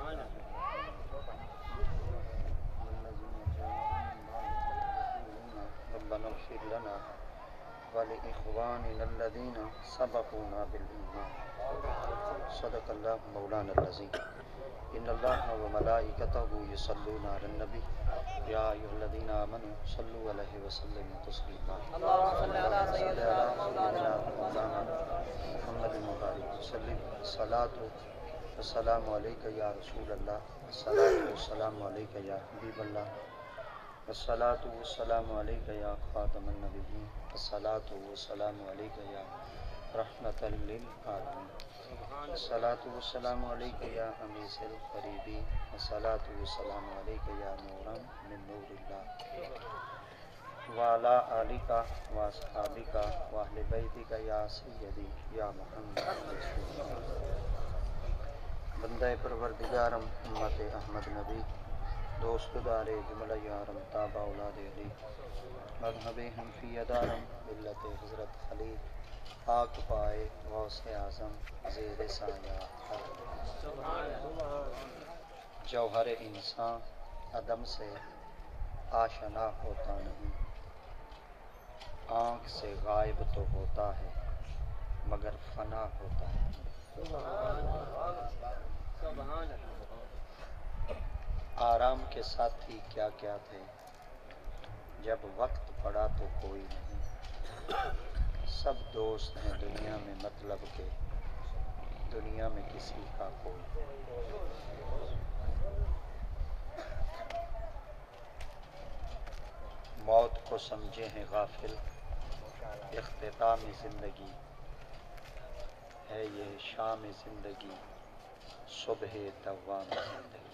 ربنا اغفر لنا ولإخواننا الذين سبقونا بالإيمان صدق الله مولانا العظيم إن الله وملائكته يصلون على النبي يا أيها الذين آمنوا صلوا عليه وسلموا تسليما اللهم صل على سيدنا مولانا محمد المبارك وسلم الصلاة والسلام عليك يا رسول الله الصلاة والسلام عليك يا حبيب الله الصلاة والسلام عليك يا خاتم النبيين الصلاة والسلام عليك يا رحمة للعالمين الصلاة والسلام عليك يا أنيس القريبين الصلاة والسلام عليك يا نورا من نور الله وعلى آلك وأصحابك وأهل بيتك يا سيدي يا محمد بندہ پروردگارم امت احمد نبی دوست دار جملہ یارم تابع اولاد علی مذہب حنفی دارم ملت حضرت خلیل پاک پائے غوث اعظم زیر سایہ جوہر انسان عدم سے آشنا ہوتا نہیں، آنکھ سے غائب تو ہوتا ہے مگر فنا ہوتا ہے۔ آرام کے ساتھی کیا کیا تھے، جب وقت پڑا تو کوئی نہیں، سب دوست ہیں دنیا میں مطلب کے دنیا میں کسی کا کوئی۔ موت کو سمجھے ہیں غافل، اختتام زندگی ہے یہ شام زندگی، صبح دوام زندگی۔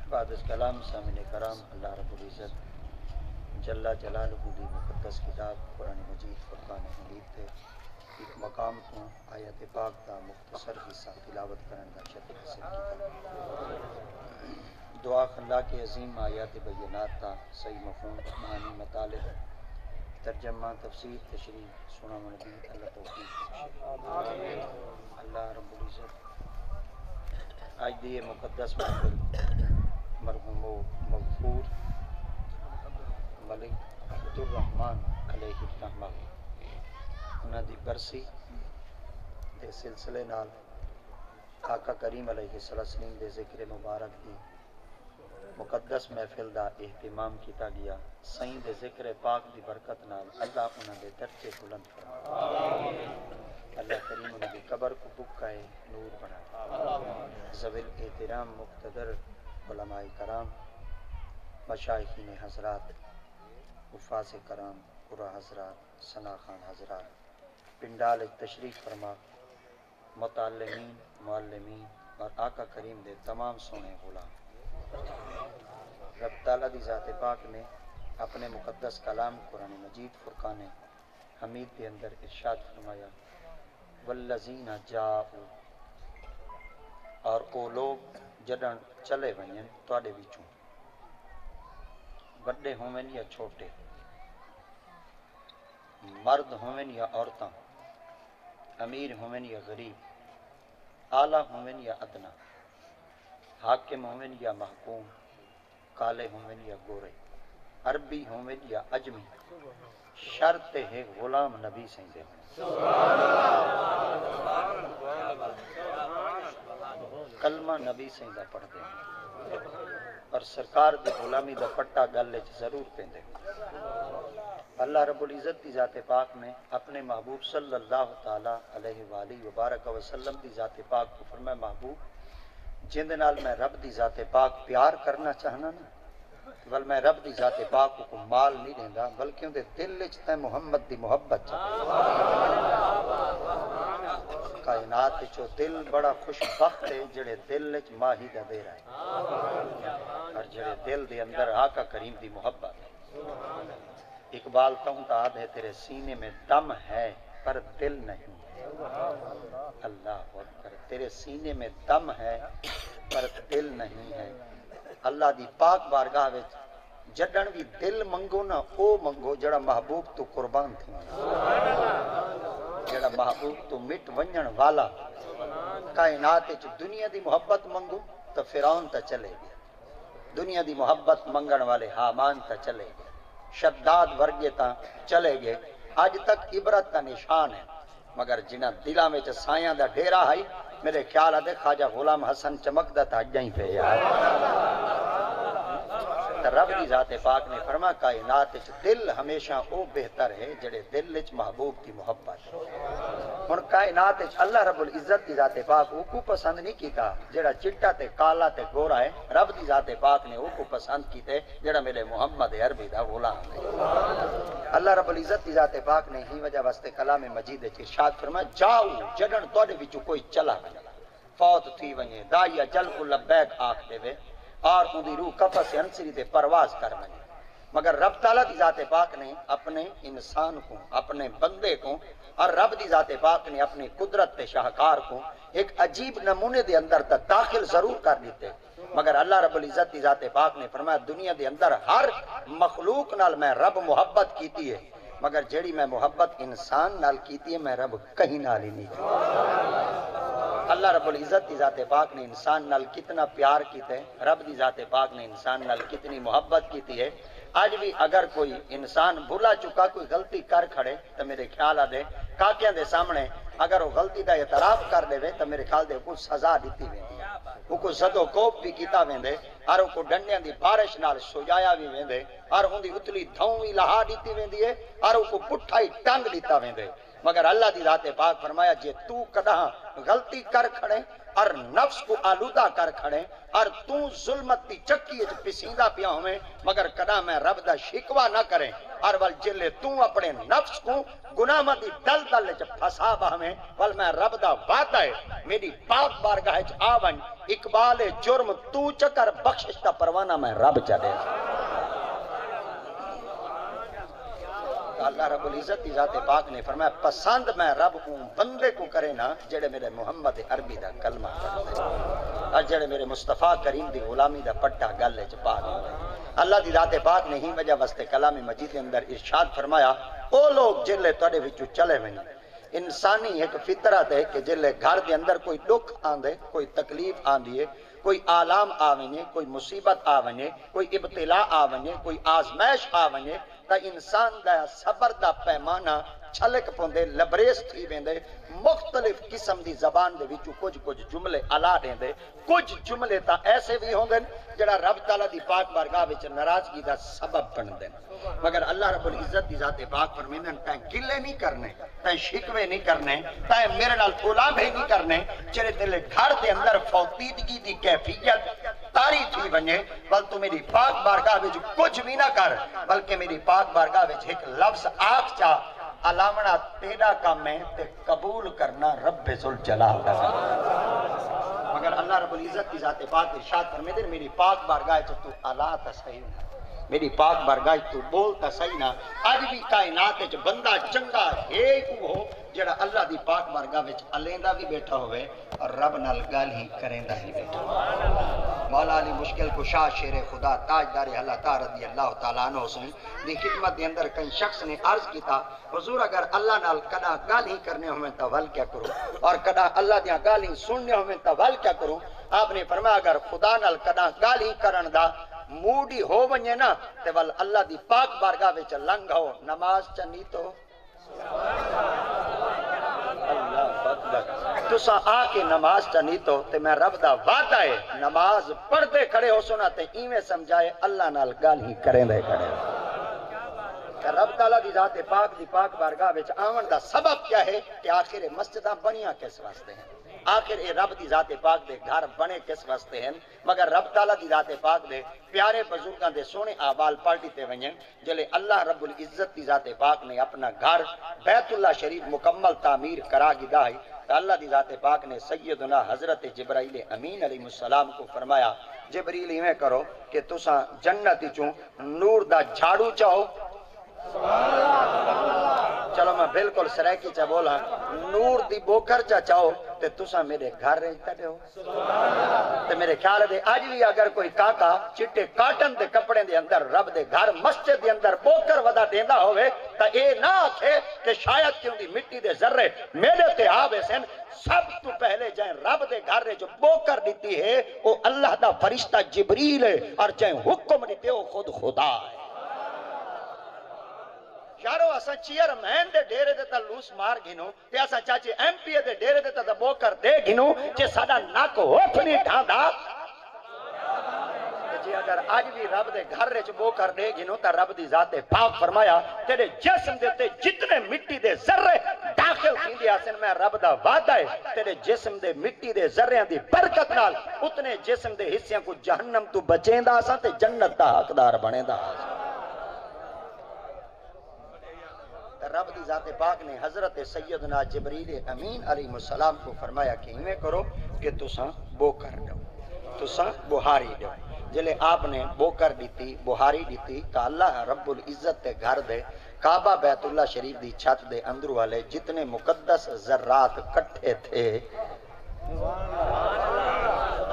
بعد از کلام سامعین کرام، اللہ رب العزت جل جلالہ دی مقدس کتاب قرآن مجید فرقان حمید تے ایک مقام تو آیت پاک دا مختصر حصہ تلاوت کرن دا شرف حاصل کیتا۔ دعا اللہ کے عظیم آیات بینات تا صحیح مفہوم معنی مطالب ترجمہ تفسیر تشریح سنا منبی اللہ توفیق بخشے۔ اللہ رب العزت آج دی مقدس محفل مرحوم و مغفور ملک عبد الرحمن علیہ الرحمہ انہاں دی برسی دے سلسلے نال آقا کریم علیہ السلام دے ذکر مبارک دی مقدس محفل دا اہتمام کیتا گیا۔ سائیں دے ذکر پاک دی برکت نال اللہ انہاں دے درجے بلند فرمائے، اللہ کریم انہاں دی قبر کو بکائے نور بنائے۔ ذوی الاحترام مقتدر علماء کرام، مشائخین حضرات، حفاظ کرام، قرا حضرات، ثنا خان حضرات، پنڈال تشریف فرما، متعلمین، معلمین اور آقا کریم دے تمام سونے غلام، رب تعالیٰ دی ذات پاک نے اپنے مقدس کلام قرآن مجید فرقان حمید کے اندر ارشاد فرمایا، والذین جاؤ، اور او لوگ جڑن چلے ونجن تواڈے وچوں، بڑے ہوویں یا چھوٹے، مرد ہوویں یا عورتاں، امیر ہوویں یا غریب، اعلیٰ ہوویں یا ادنا، حاکم ہوویں یا محکوم، کالے ہوویں یا گورے، عربی ہوویں یا اجمی، شرط ہے غلام نبی سیندے ہوں۔ کلمہ نبی سیندہ پڑھتے ہیں اور سرکار دی غلامی دا پٹا گلے ضرور پیندے ہیں۔ اللہ رب العزت دی ذات پاک نے اپنے محبوب صلی اللہ تعالی علیہ وآلہ وبارک وسلم دی ذات پاک کو فرمایا، محبوب جن دے نال میں رب دی ذات پاک پیار کرنا چاہنا نا، ول میں رب دی ذات پاک کو مال نہیں دیندا، بلکہ اون دے دل وچ تے محمد دی محبت چاہے۔ کائنات چو دل بڑا خوش بخت ہے جڑے دل وچ ماہی دا دے رہا ہے، اور جڑے دل دے اندر آقا کریم دی محبت ہے۔ اقبال کہوں تا ہے، تیرے سینے میں دم ہے پر دل نہیں، اللہ اکبر، تیرے سینے میں دم ہے پر دل نہیں ہے۔ اللہ دی پاک بارگاہ وچ جڈن بھی دل منگو نا، او منگو جڑا محبوب تو قربان تھی، جڑا جڑا محبوب تو مٹ ونجن والا کائنات وچ دنیا دی محبت منگو تو فرعون تا چلے گیا، دنیا دی محبت منگن والے حامان تا چلے گئے، شداد ورگے تا چلے گئے، اج تک عبرت کا نشان ہے، مگر جنہ دلاں وچ سایاں دا ڈیرا ہے میرے خیال ہے خواجہ غلام حسن چمکدا تا اجاں ہی پہ یار۔ رب دی ذات پاک نے فرما کائنات وچ دل ہمیشہ او بہتر ہے جڑے دل وچ محبوب کی محبت ہے۔ ہن کائنات وچ اللہ رب العزت دی ذات پاک او کو پسند نہیں کیتا جڑا چٹا تے کالا تے گورا ہے، رب دی ذات پاک نے او کو پسند کیتے جڑا میرے محمد عربی دا غلام ہے۔ اللہ رب العزت دی ذات پاک نے ہی وجہ واسطے کلام مجید وچ ارشاد فرمایا جاؤ جڑن تواڈے وچوں کوئی چلا وے فوت تھی ونجے داعیہ جل کو لبیک آکھ دے وے اور ان دی روح قفس انصری دے پرواز کر ونجے، مگر رب تعالیٰ دی ذات پاک نے اپنے انسان کو اپنے بندے کو اور رب دی ذات پاک نے اپنی قدرت تے شاہکار کو ایک عجیب نمونے دے اندر تک داخل ضرور کر دیتے، مگر اللہ رب العزت دی ذات پاک نے فرمایا دنیا دے اندر ہر مخلوق نال میں رب محبت کیتی ہے، مگر جیڑی میں محبت انسان نال کیتی ہے میں رب کہیں نال ہی نہیں کیتی۔ اللہ رب العزت دی ذات پاک نے انسان نال کتنا پیار کیتے ہیں، رب دی ذات پاک نے انسان نال کتنی محبت کیتی ہے۔ آج بھی اگر کوئی انسان بھولا چکا کوئی غلطی کر کھڑے تو میرے خیال آ دے کاکیاں دے سامنے اگر وہ غلطی دا اعتراف کر دے تو میرے خیال دے کو سزا دیتی ویندی ہے، وہ کو زدو کوپ بھی کیتا ویندے اور وہ کو ڈنڈیاں دی بارش نال سجایا بھی ویندے اور ان دی اتلی دھوں بھی لہا دیتی ویندی ہے اور وہ کو پٹھا ہی ٹنگ دیتا ویندے، مگر اللہ دی ذات پاک فرمایا جے تو کداں غلطی کر کھڑے اور نفس کو آلودہ کر کھڑے اور تو ظلمت دی چکی وچ پسیندا پیا ہوئے مگر کداں میں رب دا شکوا نہ کریں اور ول جلے تو اپنے نفس کو گناہ دی دلدل وچ پھسا باویں ول میں رب دا وعدہ ہے میری پاک بارگاہ وچ آون اقبال جرم تو چکر بخشش دا پروانہ میں رب چلے۔ اللہ رب العزت دی ذات پاک نے فرمایا پسند میں رب کو بندے کو کرے نا جڑے میرے محمد عربی دا کلمہ کرتے اور جڑے میرے مصطفیٰ کریم دی غلامی دا پٹا گل وچ پا دے۔ اللہ دی ذات پاک نے ہی وجہ واسطے کلام مجید کے اندر ارشاد فرمایا او لوگ جلے تواڈے وچوں چلے وین، انسانی ایک فطرت ہے کہ جلے گھر دے اندر کوئی دکھ آندے کوئی تکلیف آندی ہے کوئی آلام آونے کوئی مصیبت آونے کوئی ابتلا آونے کوئی آزمائش آونے تا انسان دا صبر دا پیمانہ چھلک پوندے لبریز تھی ویندے، مختلف قسم دی زبان دے وچوں کچھ جملے الا دیندے، کچھ جملے تا ایسے بھی ہوندے جڑا رب تعالیٰ دی پاک بارگاہ وچ ناراضگی دا سبب بندے، مگر اللہ رب العزت دی ذات پاک فرمیندن تائیں گلے نہیں کرنے تائیں شکوے نہیں کرنے تائیں میرے نال اولابے نہیں کرنے چرے تیرے گھر دے اندر فوتیدگی دی کیفیت تاری تھی ونجے بل تو میری پاک بارگاہ وچ کچھ بھی نہ کر بلکہ میری پاک بارگاہ وچ ایک لفظ آکھ چاہ علامنا تیرا کام ہے تے قبول کرنا رب ذوالجلال دا مگر اللہ رب العزت کی ذات پاک ارشاد فرمیندے میری پاک بارگاہ وچ تو الا تا صحیح میری پاک بارگاہ تو بولتا صحیح نہ اج بھی کائنات وچ بندہ چنگا ہے ہو جڑا اللہ دی پاک بارگاہ وچ الیندا بھی بیٹھا ہوئے اور رب نال گل ہی کریندا ہی بیٹھا مولا علی مشکل کشا شیر خدا تاجدار اللہ تعالی رضی اللہ تعالیٰ عنہ سے دی خدمت دے اندر کئی شخص نے عرض کیتا حضور اگر اللہ نال کدا گل ہی کرنے ہوئے تو ول کیا کروں اور کدا اللہ دیاں گل ہی سننے ہوئے تو ول کیا کروں آپ نے فرمایا اگر خدا نال کدا گل ہی کرن دا موڈی ہو ونجے نا تے ول اللہ دی پاک بارگاہ وچ لنگھو نماز چنی تو اللہ اکبر تسا آ کے نماز چنی تو تے میں رب دا وعدہ ہے نماز پڑھتے کھڑے ہو سنا تے ایویں سمجھائے اللہ نال گل ہی کریں دے کھڑے رب تعالیٰ دی ذات پاک دی پاک بارگاہ وچ آون دا سبب کیا ہے کہ آخر مسجداں بنیاں کس واسطے ہیں آخر اے رب دی ذات پاک دے گھر بنے کس واسطے ہیں مگر رب تعالیٰ دی ذات پاک دے پیارے بزرگاں دے سونے اعمال پالٹی تے ونجن جلے اللہ رب العزت دی ذات پاک نے اپنا گھر بیت اللہ شریف مکمل تعمیر کرا گدا ہے تو اللہ دی ذات پاک نے سیدنا حضرت جبرائیل امین علیہ السلام کو فرمایا جبریل ایویں کرو کہ تساں جنت وچوں نور دا جھاڑو چاہو چلو میں بالکل سریکی چا بولا نور دی بوکر چا چاہو تے تساں میرے گھر رہتا ہو تے میرے خیال دے اج بھی اگر کوئی کاکا چٹے کاٹن دے کپڑے دے اندر رب دے گھر مسجد دے اندر بوکر ودا دیندا ہوئے تا اے نہ آکھے کہ شاید کیوں دی مٹی دے ذرے میرے تے آوے سن سب تو پہلے جائیں رب دے گھر جو بوکر دیتی ہے وہ اللہ دا فرشتہ جبریل ہے اور جائیں حکم دیتے ہو خود خدا ہے یارو اسا چیئرمین دے ڈیرے دے تا لوس مار گھنو تے اسا چاچی ایم پی دے ڈیرے دے تا بوکر دے گھنو جے ساڈا نک ہوٹھ نہیں ڈھاندا جی اگر آج بھی رب دے گھر وچ بوکر دے گھنو تا رب دی ذات پاک فرمایا تیرے جسم دے تے جتنے مٹی دے ذرے داخل تھیندے آسن میں رب دا وعدہ ہے تیرے جسم دے مٹی دے ذریاں دی برکت نال اتنے جسم دے حصیاں کو جہنم تو بچیندا آسا تے جنت دا حقدار بنیندا آسا رب دی ذات پاک نے حضرت سیدنا جبریل امین علیہ السلام کو فرمایا کہ ہمیں کرو کہ تساں بوکر دو تساں بہاری دو جلے آپ نے بوکر دیتی بہاری دیتی کہ اللہ رب العزت تے گھر دے کعبہ بیت اللہ شریف دی چھت دے اندر والے جتنے مقدس ذرات کٹھے تھے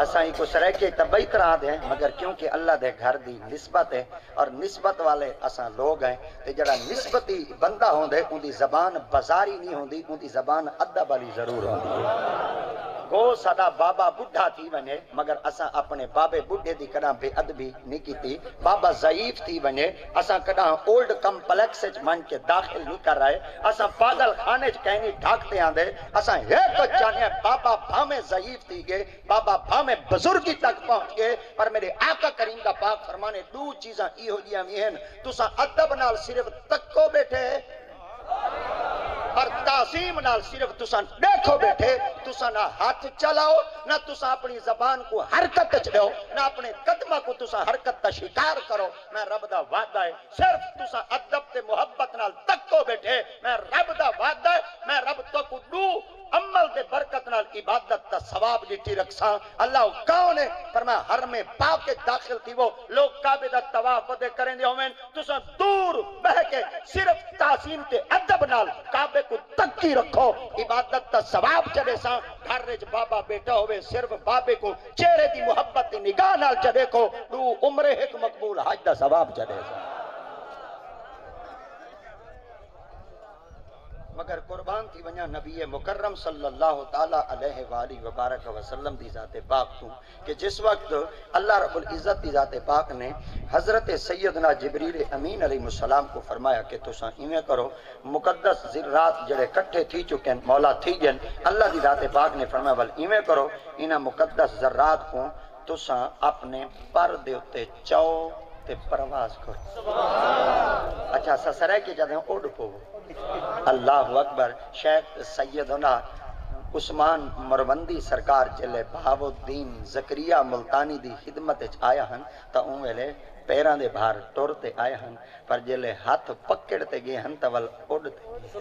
اساں ہی کو سرائکے تبئی طرح دیں مگر کیونکہ اللہ دے گھر دی نسبت ہے اور نسبت والے اساں لوگ ہیں تے جڑا نسبتی بندہ ہوندے ان دی زبان بازاری نہیں ہوندی ان دی زبان ادب والی ضرور ہوندی ہے گو ساڈا بابا بڈھا تھی ونے مگر اساں اپنے بابے بڈھے دی کڑا بے ادبی نہیں کیتی بابا ضعیف تھی ونے اساں کڑا اولڈ کمپلیکس وچ من کے داخل نہیں کر رہے اساں پاگل خانے وچ کہیں ڈھاکتے آندے اساں ایک چاہنے بابا بھامے ضعیف تھی گئے بابا بھامے بزرگی تک پہنچ گئے پر میرے آقا کریم کا پاک فرمانے دو چیزاں ای ہو جیاں ہیں تساں ادب نال صرف تکو بیٹھے اور تعظیم نال صرف تساں دیکھو بیٹھے تساں نہ ہاتھ چلاؤ نہ تساں اپنی زبان کو حرکت چڑھو نہ اپنے قدمہ کو تساں حرکت تا شکار کرو میں رب دا وعدہ ہے صرف تساں ادب تے محبت نال تکو بیٹھے میں رب دا وعدہ ہے میں رب تو کو دو عمل دے برکت نال عبادت تا ثواب ڈٹی رکھساں اللہ کون ہے فرمایا حرم پاک کے داخل تھی وہ لوگ کعبے دا طواف ودے کریں دے ہوئیں تساں دور بہ کے صرف تعظیم تے ادب نال کعبے کو تکی رکھو عبادت تا ثواب چڑھے ساں گھر وچ بابا بیٹا ہوئے صرف بابے کو چہرے دی محبت دی نگاہ نال چڑھے کو دو عمرے ایک مقبول حج دا ثواب چڑھے ساں مگر قربان تھی ونیا نبی مکرم صلی اللہ تعالی علیہ وآلہ وبارک وسلم دی ذات پاک تو کہ جس وقت اللہ رب العزت دی ذات پاک نے حضرت سیدنا جبریل امین علیہ السلام کو فرمایا کہ تساں ایویں کرو مقدس ذرات جڑے کٹھے تھی چکے مولا تھی گئے اللہ دی ذات پاک نے فرمایا ول ایویں کرو انہاں مقدس ذرات کو تساں اپنے پر دے اوتے چاؤ تے پرواز کرو اچھا سسرے کے جدوں اڑ پو اللہ اکبر شیخ سیدنا عثمان مروندی سرکار جلے بہاو الدین زکریہ ملتانی دی خدمت آیا ہن تا اون ویلے پیران دے باہر ٹورتے آئے ہن پر جلے ہاتھ پکڑتے گئے ہن تول اڑتے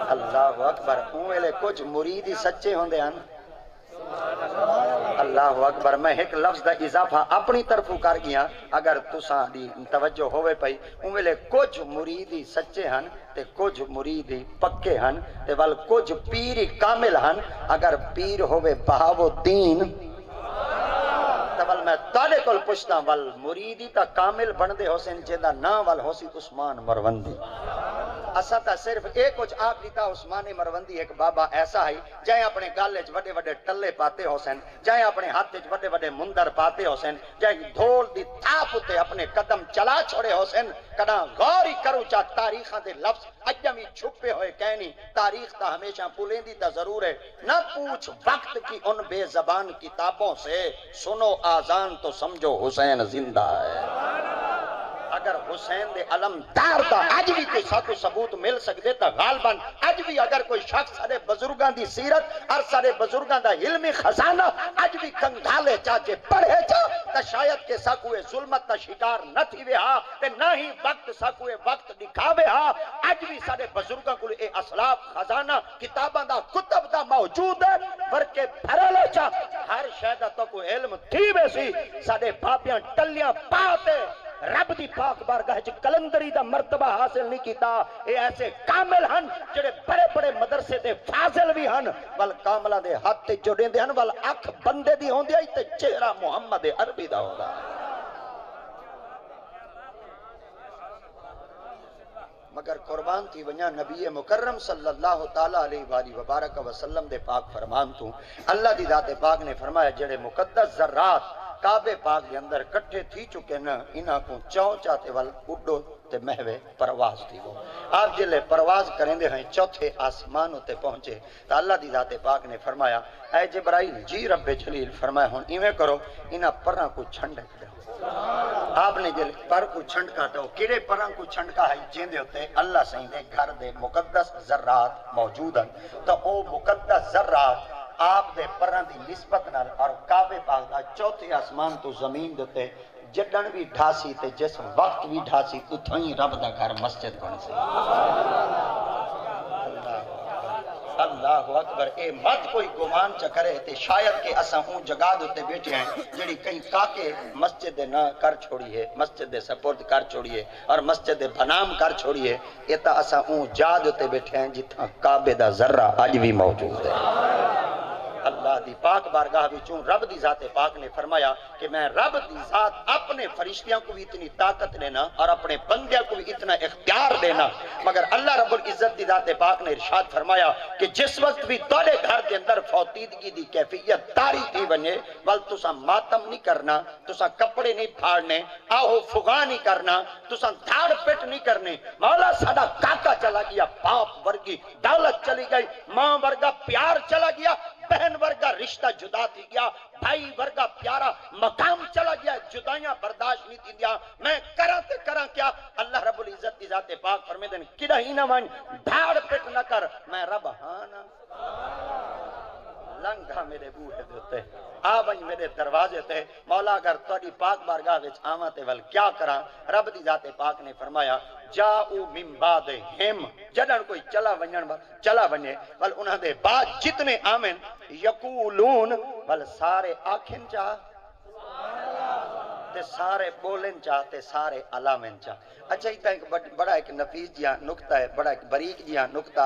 اللہ اکبر اون ویلے کچھ مریدی سچے ہوندے ہن اللہ اکبر میں ایک لفظ دا اضافہ اپنی طرف کر گیا اگر تساں دی توجہ ہوئے پئی اوے کچھ مریدی سچے ہن تے کچھ مریدی پکے ہن تے ول کچھ پیری کامل ہن اگر پیر ہوئے بہاو الدین تول میں تالے کول پوچھتا ول مریدی تا کامل بندے حسین جیندہ نا ول حسی عثمان مروندی اسا تا صرف ایک کچھ آپ دیتا عثمان مروندی ایک بابا ایسا ہے جائیں اپنے گالے چ وڈے وڈے ٹلے پاتے حسین جائیں اپنے ہاتھ چ وڈے وڈے مندر پاتے حسین جائیں دھول دی تھاپ تے اپنے قدم چلا چھوڑے حسین کنا غور ہی کرو چا تاریخاں دے لفظ اجم ہی چھپے ہوئے کہنی تاریخ تا ہمیشہ پولیندی تا ضرور ہے نہ پوچھ وقت کی ان بے زبان کتابوں سے سنو آذان تو سمجھو حسین زندہ ہے اگر حسین دے علم دار دا آج بھی کوئی ساتھ ثبوت مل سکتے تا غالباً آج بھی اگر کوئی شخص سارے بزرگاں دی سیرت اور سارے بزرگاں دا علمی خزانہ آج بھی کنگھالے چاچے پڑھے چا تا شاید کے ساکوے ظلمت تا شکار نہ تھی وے ہاں تے نہ ہی وقت ساکوے وقت دکھاوے ہاں آج بھی سارے بزرگاں کو اے اسلاف خزانہ کتاباں دا کتب دا موجود ہے ورکے پھرلے چا ہر شہدہ تو کو علم تھی وے سی سارے بابیاں ٹلیاں پاتے رب دی پاک بارگاہ وچ کلندری دا مرتبہ حاصل نہیں کیتا اے ایسے کامل ہن جڑے بڑے بڑے مدرسے تے فاضل بھی ہن ول کاملاں دے ہاتھ تے جوڑیندے ہن ول اکھ بندے دی ہوندی اے تے چہرہ محمد عربی دا ہوندا مگر قربان تھی ونیا نبی مکرم صلی اللہ تعالی علیہ وآلہ وبارک وسلم دے پاک فرمان تو اللہ دی ذات پاک نے فرمایا جڑے مقدس ذرات کعبے پاک دے اندر کٹھے تھی چکے نا انہاں کو چاؤ چاہتے ول اڈو تے محوے پرواز تھی وہ آپ جلے پرواز کریں دے ہیں چوتھے آسمانوں تے پہنچے تو اللہ دی ذات پاک نے فرمایا اے جبرائیل جی رب جلیل فرمایا ہون ایویں کرو انہاں پراں کو چھنڈک دے آپ نے جل پر کو چھنڈکا تو کیڑے پراں کو چھنڈکا ہے جیندے ہوتے اللہ سائیں دے گھر دے مقدس ذرات موجود ہیں تو او مقدس ذرات آپ دے پراں دی نسبت نال اور کعبے پاک دا چوتھے آسمان تو زمین دیتے جڈن بھی ڈھاسی تے جس وقت بھی ڈھاسی تو تھوئی رب دا گھر مسجد بن سی اللہ اکبر اے مت کوئی گمان چکرے تے شاید کہ اساں اون جگہ دوتے بیٹھے ہیں جڑی کہیں کاکے مسجد دے نہ کر چھوڑی ہے مسجد دے سپورٹ کر چھوڑی ہے اور مسجد دے بنام کر چھوڑی ہے یہ تا اساں اون جا دوتے بیٹھے ہیں جتھاں کعبے دا ذرہ آج بھی موجود ہے اللہ دی پاک بارگاہ وچوں رب دی ذات پاک نے فرمایا کہ میں رب دی ذات اپنے فرشتیاں کو بھی اتنی طاقت دینا اور اپنے بندیاں کو بھی اتنا اختیار دینا مگر اللہ رب العزت دی ذات پاک نے ارشاد فرمایا کہ جس وقت بھی تھوڑے گھر دے اندر فوتیدگی دی کیفیت طاری تھی بنے ول تساں ماتم نہیں کرنا تساں کپڑے نہیں پھاڑنے آہو فغاں نہیں کرنا تساں دھاڑ پٹ نہیں کرنے مولا ساڈا کاکا چلا گیا باپ ورگی دولت چلی گئی ماں ورگا پیار چلا گیا بہن ورگا رشتہ جدا تھی گیا بھائی ورگا پیارا مقام چلا گیا جدائیاں برداشت نہیں تھی دیا میں کراں کیا اللہ رب العزت کی ذات پاک فرمیدے ہیں کدہ ہی نہ مان دھاڑ پٹ نہ کر میں رب ہانا لنگا میرے بوہے دیتے آ بھائی میرے دروازے تے مولا اگر تہاڈی پاک بارگاہ وچ آواں تے ول کیا کراں رب دی ذات پاک نے فرمایا جاؤ من بعدہم جدن کوئی چلا ونجے ول انہاں دے بعد جتنے آمن یقولون ول سارے آکھن چاہ تے سارے بولن چاہ تے سارے علامن چاہ اچھا یہ ایک بڑا ایک نفیس جیاں نکتہ ہے بڑا ایک بریک جیاں نکتہ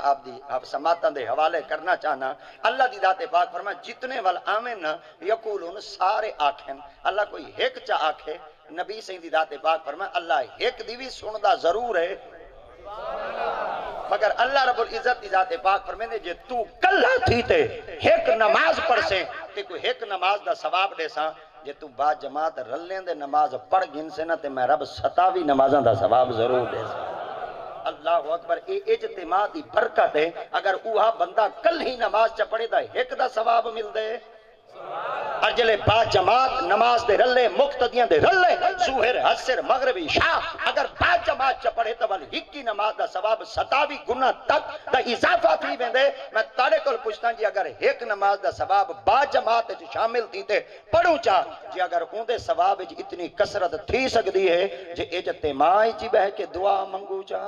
آپ سماعتاں دے حوالے کرنا چاہنا اللہ دی ذات پاک فرمایا جتنے ول آمن یقولون سارے آکھن اللہ کوئی ایک چاہ آکھے نبی سین دی ذات پاک فرمایا اللہ ایک دی بھی سندا ضرور ہے مگر اللہ رب العزت دی ذات پاک فرمیندے جے تو کلہ تھی تے ایک نماز پڑھ سے تے کوئی ایک نماز دا ثواب دے ساں جے تو با جماعت رلیں دے نماز پڑھ گن سے نہ تے میں رب 27 نمازاں دا ثواب ضرور دے ساں اللہ اکبر اے اجتماع دی برکت ہے اگر اوہا بندہ کل ہی نماز چ پڑھے دا ایک دا ثواب مل دے اور جلے با جماعت نماز دے رلے مقتدیاں دے رلے ظہر عصر مغرب عشاء اگر با جماعت چ پڑھے تو ول ہکی نماز دا ثواب 27 گنا تک دا اضافہ تھی ویندے میں تاڑے کول پوچھتا جی اگر ایک نماز دا ثواب با جماعت وچ شامل تھی تے پڑھوں چا جی اگر اون دے ثواب وچ اتنی کثرت تھی سکدی ہے جے اجتماع چ بہ کے دعا منگو چا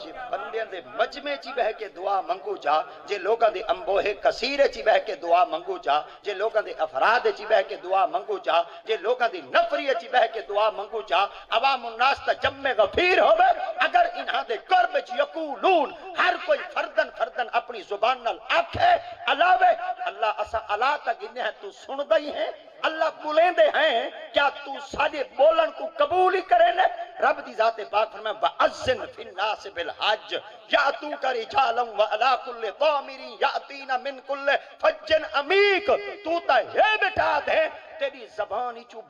جی بندیاں دے مجمع چی بہ کے دعا منگو جا جے لوگاں دے امبوہ کثیر چی بہ کے دعا منگو جا جے لوگاں دے افراد چی بہ کے دعا منگو جا جے لوگاں دے نفری چی بہ کے دعا منگو جا عوام الناس تا جمع غفیر ہوئے اگر انہاں دے قرب چی یقولون ہر کوئی فردن اپنی زبان نال آکھے علاوے اللہ اسا علا تا گنے ہیں تو سن دئی ہیں اللہ بولیں دے ہیں کیا تو سارے بولن کو قبول ہی کرے لے رب دی ذات پاک فرمائے وَأَذِّنْ فِي النَّاسِ بِالْحَجِّ يَأْتُوكَ رِجَالًا وَعَلَىٰ كُلِّ ضَامِرٍ يَأْتِينَ مِنْ كُلِّ فَجٍّ عَمِيقٍ تو تا یہ بٹھا دے تیری زبانی چو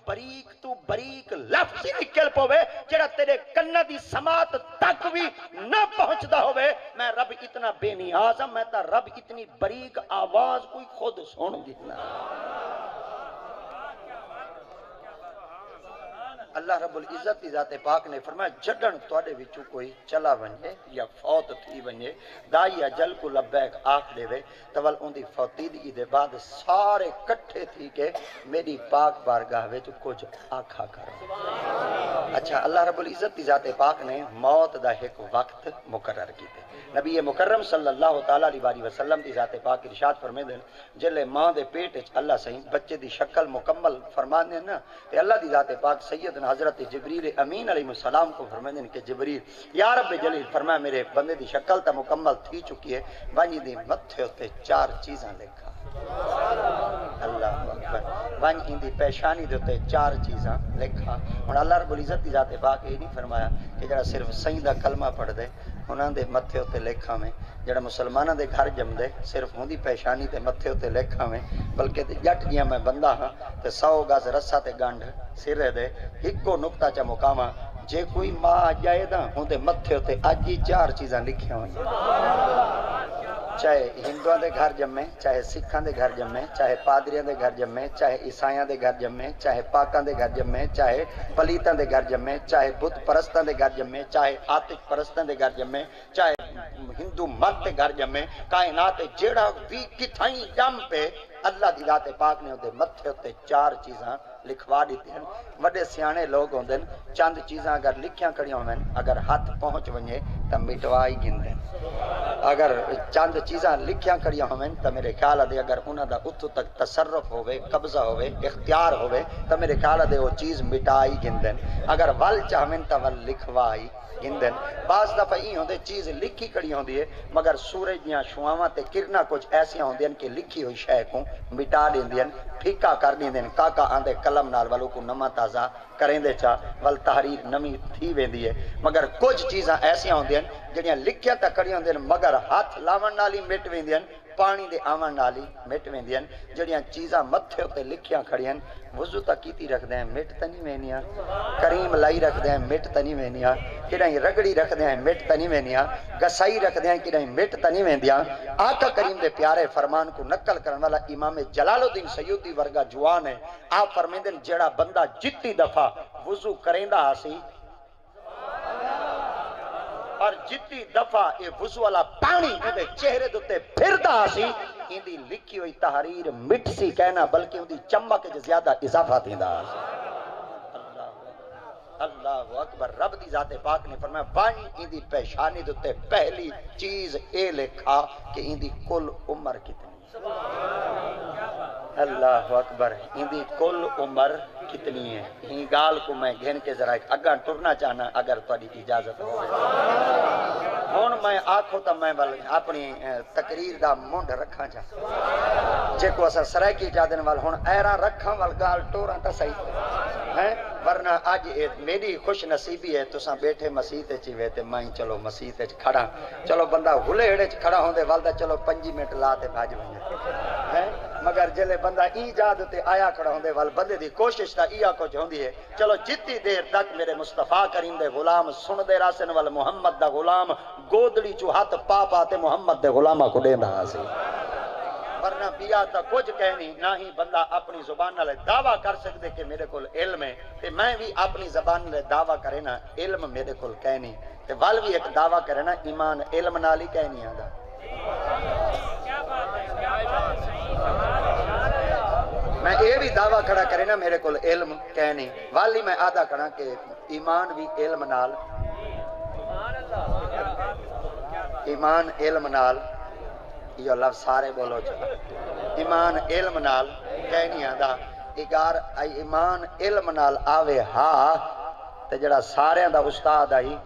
بریک لفظ نکل پوے جڑا تیرے کنہ دی سماعت تک بھی نہ پہنچدا ہوئے میں رب اتنا بے نیاز ہوں میں تا رب اتنی بریک آواز کوئی خود سن دینا اللہ رب العزت کی ذات پاک نے فرمایا جڈن تواڈے وچوں کوئی چلا ونجے یا فوت تھی ونجے دائی اجل کو لبیک آکھ دے وے تول ان دی فوتیدگی دے بعد سارے کٹھے تھی کہ میری پاک بارگاہ وچ کچھ آکھا کرو۔ اچھا اللہ رب العزت کی ذات پاک نے موت دا ایک وقت مقرر کیتے۔ نبی مکرم صلی اللہ تعالی علیہ وسلم دی ذات پاک ارشاد فرمیندے جلے ماں دے پیٹ وچ اللہ صحیح بچے دی شکل مکمل فرماندے نا تے اللہ دی ذات پاک سیدنا حضرت جبریل امین علیہ السلام کو فرماندے کہ جبریل یا رب جلیل فرمایا میرے بندے دی شکل تا مکمل تھی چکی ہے ونج دی متھے تے 4 چیزاں لکھا۔ اللہ اکبر ونج ان دی پیشانی دے تے 4 چیزاں لکھا۔ ہن اللہ رب العزت دی ذات پاک یہ نہیں فرمایا کہ جڑا صرف صحیح دا کلمہ پڑھ دے انہاں دے متھے تے لکھا میں جڑا مسلماناں دے گھر جم دے صرف ہوندی پیشانی تے متھے تے لکھا میں بلکہ تے جٹ جیاں میں بندہ ہاں تے 100 گز رسا تے گنڈ سرے دے ہکو نقطہ چا مقامہ جے کوئی ماں جائے دا ہوندے متھے تے اج ہی 4 چیزاں لکھیاں ہوئیں چاہے ہندوؤں دے گھر جمے چاہے سکھاں دے گھر جمے چاہے پادریاں دے گھر جمے چاہے عیسائیاں دے گھر جمے چاہے پاکاں دے گھر جمے چاہے پلیتاں دے گھر جمے چاہے بت پرستاں دے گھر جمے چاہے آتش پرستاں دے گھر جمے چاہے ہندو مرد دے گھر جمے کائنات جیڑا بھی کتھائیں جم پہ اللہ دی ذات پاک نے دے متھے تے 4 چیزاں لکھوا دیتے ہیں۔ وڈے سیانے لوگ ہوندے چند چیزاں اگر لکھیاں کھڑیاں ہوندے اگر ہاتھ پہنچ ونجے تے مٹوائی گندے اگر چند چیزاں لکھیاں کھڑیاں ہوندے تے میرے خیال دے اگر انہاں دا اتھوں تک تصرف ہوے قبضہ ہوے اختیار ہوے تے میرے خیال دے وہ چیز مٹائی گندن اگر ول چاہویں تے ول لکھوائی گندن بعض دفعہ ہی ہوندے چیز لکھی کڑی ہوندی ہے مگر سورج دیاں شعاواں تے کرنا کچھ ایسیاں ہوندیاں کہ لکھی ہوئی شے کو مٹا دیندیاں پھیکا کر دیندے کاکا آندے قلم نال والو کو نما تازہ کریندے چا ول تحریر نمی تھی ویندی ہے مگر کچھ چیزاں ایسیاں ہوندیاں جڑیاں لکھیاں تے کڑی ہوندیاں مگر ہاتھ لاون نال ہی مٹ ویندیاں پانی دے آون نال ہی مٹ ویندیاں جڑیاں چیزاں متھے تے لکھیاں کھڑیاں وضو تا کیتی رکھدے ہیں مٹ تے نہیں وینیاں کریم لائی رکھدے ہیں مٹ تے نہیں وینیاں کڈائیں رگڑی رکھدے ہیں مٹ تے نہیں وینیاں گسائی رکھدے ہیں کڈائیں مٹ تے نہیں ویندیاں آقا کریم دے پیارے فرمان کو نقل کرن والا امام جلال الدین سیوطی ورگا جوان ہے آپ فرمیندن جڑا بندہ جتی دفعہ وضو کریندا سی اور جتی دفعہ یہ وضو والا پانی اندے چہرے دوتے پھردا سی اندی لکھی ہوئی تحریر مٹ سی کہنا بلکہ اندی چمک زیادہ اضافہ تھیندا اللہ اکبر رب دی ذات پاک نے فرمایا وانی اندی پیشانی دوتے پہلی چیز اے لکھا کہ اندی کل عمر کتنی اللہ اکبر اندی کل عمر کتنی ہے ہی گال کو میں گھن کے ذرا ایک اگاں ٹرنا چاہنا اگر تہاڈی اجازت ہو ہن میں آکھو تا میں اپنی تقریر دا منڈ رکھاں جا جے کو اسا سرائکی اجازت وال ہن ایرا رکھاں وال گال ٹوراں تا صحیح ہیں ورنہ اج میری خوش نصیبی ہے تساں بیٹھے مسیت چ وے تے میں چلو مسیت چ کھڑا چلو بندہ ہلےڑے چ کھڑا ہوندے والدا چلو 5 منٹ لا تے بھج ونجے ہیں مگر جلے بندہ ایجاد تے آیا کھڑا ہوندے وال بندے دی کوشش تا ایا کچھ ہوندی ہے چلو جتنی دیر تک میرے مصطفیٰ کریم دے غلام سن دے راسن وال محمد دا غلام گودڑی چو ہاتھ پا پا تے محمد دے غلامہ کو دیندا سی ورنہ بیا تا کچھ کہنی نہ ہی بندہ اپنی زبان نالے دعویٰ کر سکتے کہ میرے کول علم ہے تے میں بھی اپنی زبان نالے دعویٰ کرے نا علم میرے کول کہنی تے وال بھی ایک دعویٰ کرے نا ایمان علم نال ہی کہنی آندا میں یہ بھی دعویٰ کھڑا کرے نا میرے کول علم کہنی والی میں آدھا کھڑا کہ ایمان بھی علم نال ایمان علم نال یہ لفظ سارے بولو چلا ایمان علم نال کہنی آندا اگر ایمان علم نال آوے ہاں تے جڑا سارے دا استاد آئی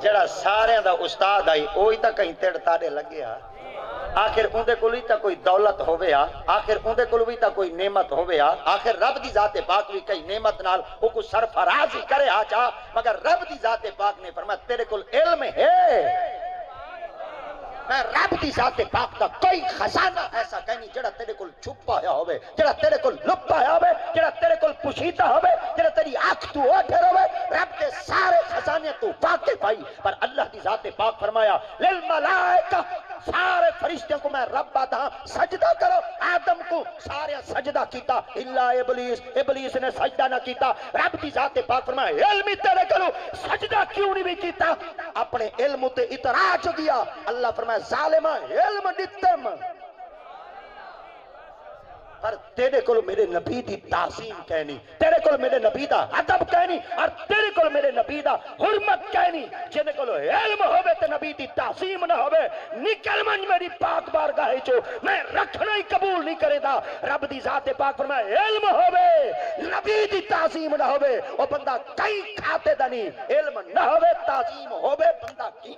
جڑا سارے دا استاد آئی اوہی تا کہیں تیڑ تاڑے لگیا آخر اندے کلوی تا کوئی دولت ہووے آخر اندے کلوی تا کوئی نعمت ہووے آخر رب دی ذات پاک بھی کئی نعمت نال وہ کو سرفرازی کرے چاہ مگر رب دی ذات پاک نے فرمایا تیرے کل علم ہے میں رب دی ذات پاک دا کوئی خزانہ ایسا کہنی جڑا تیرے کل چھپا ہیا ہوئے جڑا تیرے کل لپا ہیا ہوئے جڑا تیرے کل پشیدہ ہوئے جڑا تیری آنکھ تو اوٹھر ہوئے رب کے سارے خزانے تو واقع پائی پر اللہ دی ذات پاک فرمایا للملائکہ سارے فرشتوں کو میں رب آتا سجدہ کرو، آدم کو سارے سجدہ کیتا الا ابلیس، ابلیس نے سجدہ نہ کیتا۔ رب دی ذات پاک فرمایا علم تیرے کرو سجدہ کیوں نہیں بھی کیتا؟ اپنے علم تے اعتراض کیا۔ اللہ فرمایا ظالما علم دتم پر تیرے کو میرے نبی دی تعظیم کہنی، تیرے کو میرے نبی دا ادب کہنی، اور تیرے کو میرے نبی دا حرمت کہنی۔ جن کو علم ہوئے تے نبی دی تعظیم نہ ہوئے نکل من میری پاک بارگاہ چو، میں رکھنا ہی قبول نہیں کرے دا۔ رب دی ذات پاک فرمائے علم ہوئے نبی دی تعظیم نہ ہوئے وہ بندہ کئی کھاتے دا نہیں، علم نہ ہوئے تعظیم ہوئے بندہ کی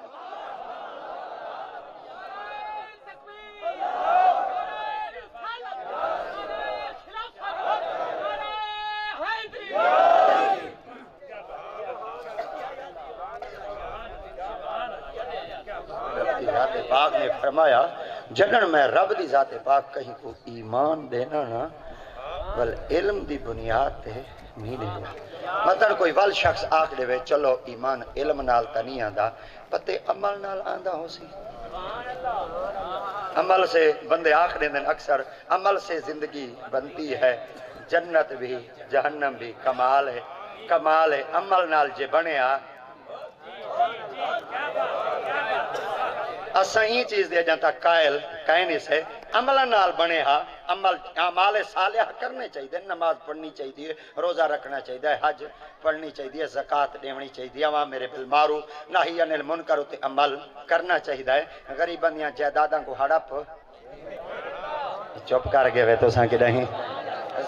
ذات پاک نے فرمایا جنن میں رب دی ذات پاک کہیں کو ایمان دینا نا ول علم دی بنیاد تے نہیں دینا۔ مثلا کوئی ول شخص آکھ دے چلو ایمان علم نال تا نہیں آندا پتے عمل نال آندا ہو سی۔ عمل سے بندے آکھ دیں اکثر عمل سے زندگی بنتی ہے، جنت بھی جہنم بھی کمال ہے، کمال ہے عمل نال جے بنیا اساں ہی چیز دے جانتا قائل کہنے سے عمل نال بنے ہاں عمل اعمال صالح کرنے چاہیے، نماز پڑھنی چاہیے، روزہ رکھنا چاہیے، حج پڑھنی چاہیے، زکوٰۃ دیونی چاہیے، اوامر بالمعروف نہی عن المنکر تے عمل کرنا چاہیے۔ غریباں دیاں جائیداداں کو ہڑپ چپ کر گئے تو ساں کہ نہیں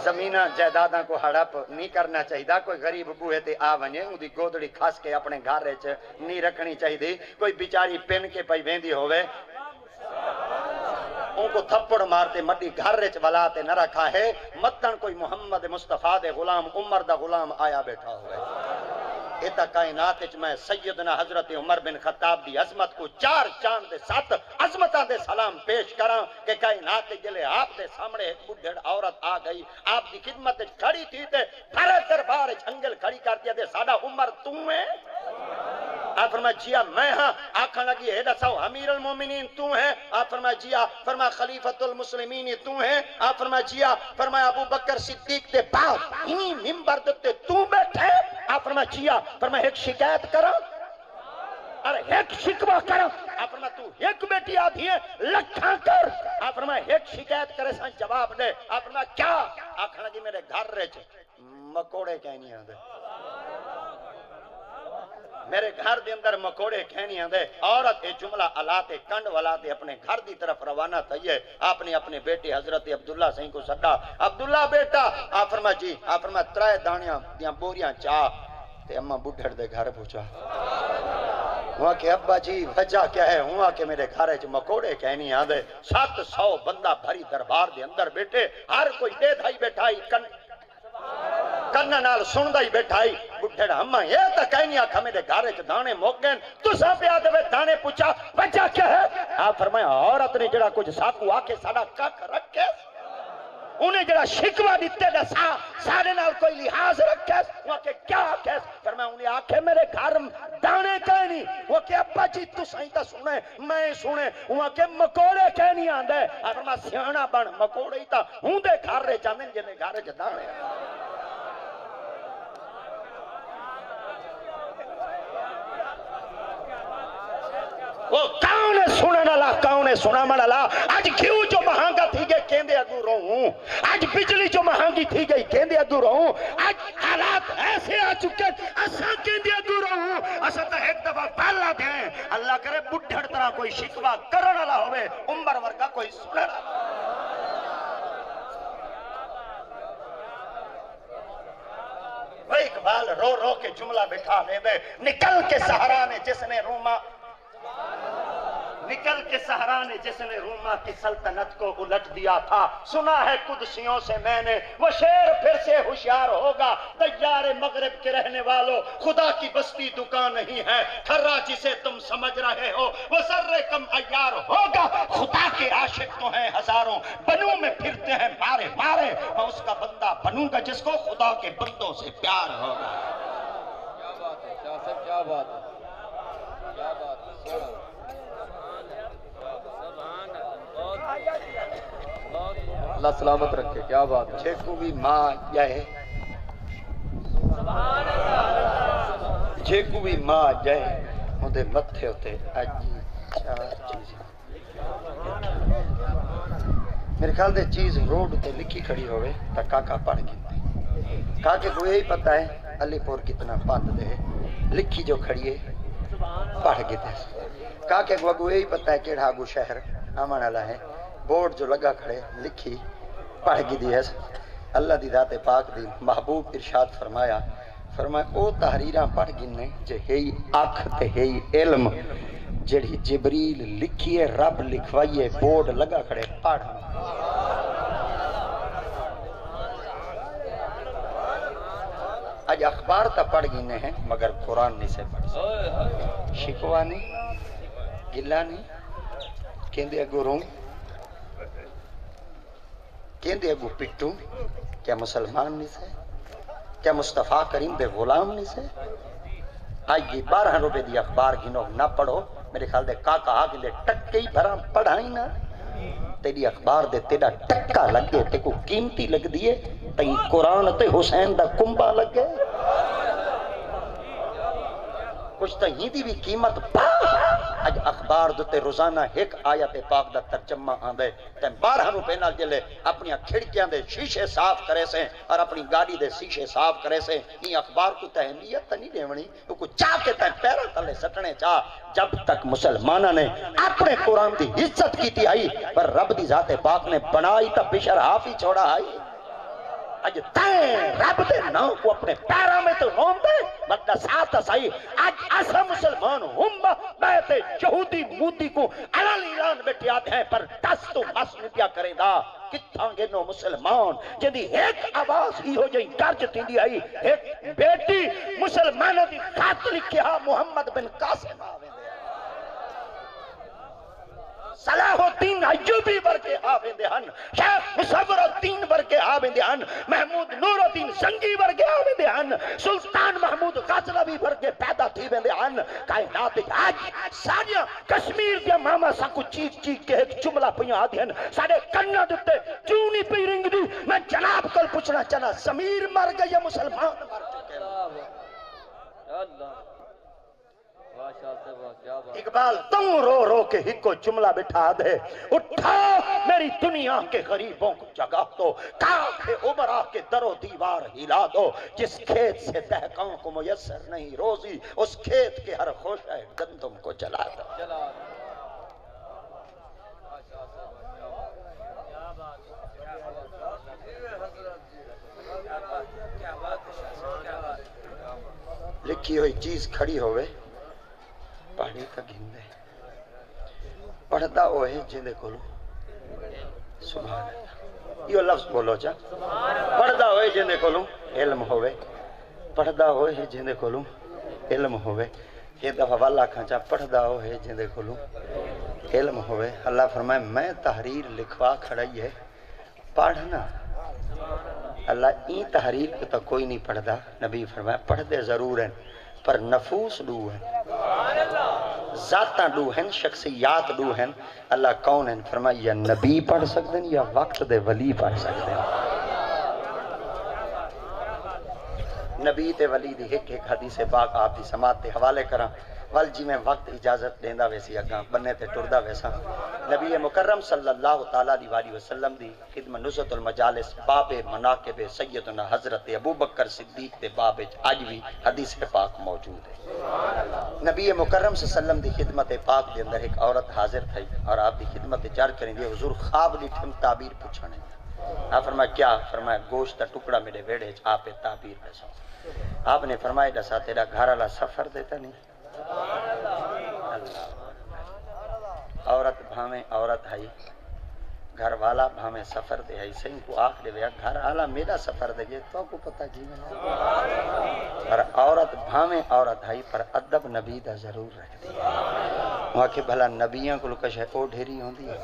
زمینہ جائیداداں کو ہڑپ نہیں کرنا چاہیے۔ کوئی غریب بوہے تے آ ونجے ان دی گودڑی کھس کے اپنے گھر وچ نہیں رکھنی چاہیے۔ کوئی بیچاری پن کے پئی ویندی ہوئے ان کو تھپڑ مارتے مٹی گھر وچ ولا تے نہ رکھا ہے، متن کوئی محمد مصطفیٰ دے غلام عمر دا غلام آیا بیٹھا ہوئے۔ ایتا کائنات وچ میں سیدنا حضرت عمر بن خطاب دی عظمت کو 4 چاند دے 7 عظمتاں دے سلام پیش کراں کہ کائنات جلے آپ دے سامنے ایک بڈھڑ عورت آ گئی، آپ دی خدمت وچ کھڑی تھی تے بھرے دربار وچ انگل کھڑی کر دیا تے ساڈا عمر تو ہے؟ آپ فرمایا جی میں ہاں۔ آکھن لگی ہے دساؤ امیر المومنین تو ہے؟ آپ فرمایا جی فرمایا خلیفۃ المسلمین تو ہے؟ آپ فرمایا جی فرمایا ابو بکر صدیق دے بعد ہی منبر تے تو بیٹھے؟ آپ فرمایا جی فرمایا ایک شکایت کرا اور ایک شکوہ کرا۔ آپ فرمایا تو ایک بیٹی آتی ہے لکھاں کر۔ آپ فرمایا ایک شکایت کرے سان جواب دے۔ آپ فرمایا کیا؟ آکھن لگی میرے گھر وچ مکوڑے کہنی آندے، میرے گھر دے اندر مکوڑے کہنی آندے۔ عورت یہ جملہ الاتے کنڈ ولاتے اپنے گھر دی طرف روانہ تھئیے۔ آپ نے اپنے بیٹے حضرت عبداللہ سہیں کو سکا، عبداللہ بیٹا۔ آپ فرمایا جی۔ آپ فرمایا 3 دانیاں دیاں بوریاں چاہ تے اماں بڈھڑ دے گھر پہنچا۔ وہاں کہ ابا جی وجہ کیا ہے؟ وہاں کہ میرے گھر وچ مکوڑے کہنی آندے۔ 700 بندہ بھری دربار دے اندر بیٹھے، ہر کوئی دے دھائی بیٹھائی کنہ نال سندا ہی بیٹھائی۔ بڈھڑ ہماں یہ تا کہنی آکھا میرے گھر وچ دانے مک گئے، تساں پہ آدے دانے پوچھا وجہ کیا ہے؟ آپ فرمایا عورت نے جڑا کچھ ساکو آ کے ساڈا کک رکھے، انہیں جڑا شکوہ دیتے دا سارے نال کوئی لحاظ رکھے، وہ کہ کیا آکھے؟ فرمایا انہیں آکھے میرے گھر دانے کہنی، وہ کہ ابا جی تو سائیں تا سنے میں سنے، وہ کہ مکوڑے کہنی آندے۔ آپ فرمایا سیانا بن، مکوڑے ہی تا ہوں دے گھر رے جاندے جنے گھر رے دانے۔ وہ کون ہے سنن والا، کون ہے سنامن والا؟ آج کیوں جو مہنگا تھی گئے کہندے اگو رہوں، آج بجلی جو مہنگی تھی گئی کہندے اگو رہوں، آج حالات ایسے آ چکے اساں کہندے اگو رہوں۔ اساں تا ایک دفعہ پہلا دیں اللہ کرے بڈھڑ طرح کوئی شکوہ کرن والا ہوئے، عمر ورگا کوئی سنن والا۔ اقبال رو رو کے جملہ بٹھا لے دے، نکل کے صحرا نے جس نے روما، نکل کے صحرا نے جس نے روما کی سلطنت کو الٹ دیا تھا، سنا ہے قدسیوں سے میں نے وہ شیر پھر سے ہوشیار ہوگا۔ تیار مغرب کے رہنے والوں خدا کی بستی دکان نہیں ہے، کھرا جسے تم سمجھ رہے ہو وہ ذرے کم عیار ہوگا۔ خدا کے عاشق تو ہیں ہزاروں، بنوں میں پھرتے ہیں مارے مارے، میں اس کا بندہ بنوں گا جس کو خدا کے بندوں سے پیار ہوگا۔ کیا بات ہے شاہ صاحب، کیا بات ہے، کیا بات ہے۔ اللہ سلامت رکھے. کیا بات ہے. جیکو بھی ماں جائے جیکو بھی ماں جائے اندے متھے ہوتے اجی چار چیزیں میرے خیال دے چیز روڈ تے لکھی کھڑی ہوئے تا کاکا پڑھ گئی کاکے کو یہی پتہ ہے علی پور کتنا پاند دے لکھی جو کھڑی ہے پڑھ گئی تے کاکے کو یہی پتہ ہے کیڑا گو شہر آمن والا ہے بورڈ جو لگا کھڑے لکھی پڑھ گئی دی ہے اللہ دی ذات پاک دی محبوب ارشاد فرمایا او تحریراں پڑھ گنے جے ہی اکھ تے ہی علم جڑی جبریل لکھیے رب لکھوائیے بورڈ لگا کھڑے پڑھ آج اخبار تا پڑھ گنے ہیں مگر قرآن نہیں سے پڑھ سکتے شکوا نہیں گلہ نہیں کہندے اگو روں کہندے اگو پٹوں کیا مسلمان نہیں سے کیا مصطفیٰ کریم بے غلام نہیں سے آج یہ 12 روپے دی اخبار گنو نہ پڑھو میرے خیال دے کاکا آگے دے ٹکے ہی بھرام پڑھائی نا تیری اخبار دے تیرا ٹکا لگے تے کو قیمتی لگ دیئے تئی قرآن تے حسین دا کمبا لگے کچھ تا ہی دی بھی قیمت پا اج اخبار دوتے روزانہ ایک آیت پاک دا ترجمہ آندے تے 12 روپے نال جلے اپنی کھڑکیاں دے شیشے صاف کرے سے اور اپنی گاڑی دے شیشے صاف کرے سے یہ اخبار کو اہمیت تا نہیں دیونی کو چاہ کے تے پیروں تلے سٹنے چاہ جب تک مسلمانہ نے اپنے قرآن دی عزت کی تھی آئی پر رب دی ذات پاک نے بنائی تا بشر حافی چھوڑا آئی اج تین رب دے نام کو اپنے پیروں میں تو روم دے بلکہ ساتھ سائی آج ایسا مسلمان ہم بیت یہودی مودی کو علال ایران بیٹھے آتے ہیں پر دس تو مس نپیا کریں دا کتھاں گے نو مسلمان جدی ایک آواز ہی ہو جائیں گرج تیندی آئی ایک بیٹی مسلمانوں دی خاطر کیا محمد بن قاسم آوے دے صلاح الدین ایوبی ورگے آویندے ہن شیخ مصور الدین ورگے آویندے ہن محمود نور الدین زنگی ورگے آویندے ہن سلطان محمود غزنوی ورگے پیدا تھی ویندے ہن کائنات آج ساریاں کشمیر دے ماما ساکو چیک چیک کے ایک جملہ پیاں آدھی ہن سارے کنہ دیتے چونی پی رنگ دی میں جناب کل پوچھنا چاہنا ضمیر مر گئے یا مسلمان مر چکے اللہ اقبال تم رو رو کے ہکو جملہ بٹھا دے اٹھا میری دنیا کے غریبوں کو جگہ دو کاخ عمرہ کے در و دیوار ہلا دو جس کھیت سے دہقان کو میسر نہیں روزی اس کھیت کے ہر خوشہ گندم کو جلا دو لکھی ہوئی چیز کھڑی ہوئے پانی تا گھندے پڑھتا ہوئے جندے کھولو سبحان اللہ یہ لفظ بولو چا پڑھتا ہوئے جندے کھولو علم ہوئے پڑھتا ہوئے جندے کھولو علم ہوئے یہ دفعہ والا کھانچا پڑھتا ہوئے جندے کھولو علم ہوئے اللہ فرمائے میں تحریر لکھوا کھڑائی ہے پڑھنا اللہ این تحریر کو تا کوئی نہیں پڑھتا نبی فرمائے پڑھتے ضرور ہیں پر نفوس دو ہیں ذاتاں دو ہیں شخصیات دو ہیں اللہ کون ہیں فرمائے یا نبی پڑھ سکتے ہیں یا وقت دے ولی پڑھ سکتے ہیں نبی تے ولی دی ایک حدیث پاک آپ دی سماعت تے حوالے کراں ول جی میں وقت اجازت دیندا ویسی اگاں بننے تے ٹردا ویسا نبی مکرم صلی اللہ تعالی علیہ وسلم دی خدمت نزہت المجالس باب مناقب سیدنا حضرت ابوبکر صدیق تے باب اج بھی حدیث پاک موجود ہے نبی مکرم صلی اللہ علیہ وسلم دی خدمت پاک دے اندر ایک عورت حاضر تھی اور آپ دی خدمت جار کریں دی حضور خواب ڈٹھم تعبیر پوچھنے آپ فرمایا کیا فرمایا گوشت کا ٹکڑا میرے ویڑے آپ تعبیر دسو آپ نے فرمایا دسا تیرا گھر والا سفر دیتا نہیں عورت بھامیں عورت ہے گھر والا بھامیں سفر دے ہے سہیں کو آخ دے ویا گھر والا میرا سفر دے گئے تو کو پتہ جی میں پر عورت بھامیں عورت ہے پر ادب نبی دا ضرور رکھ دی وہاں کہ بھلا نبیاں کو کشے او ڈھیری ہوندی ہے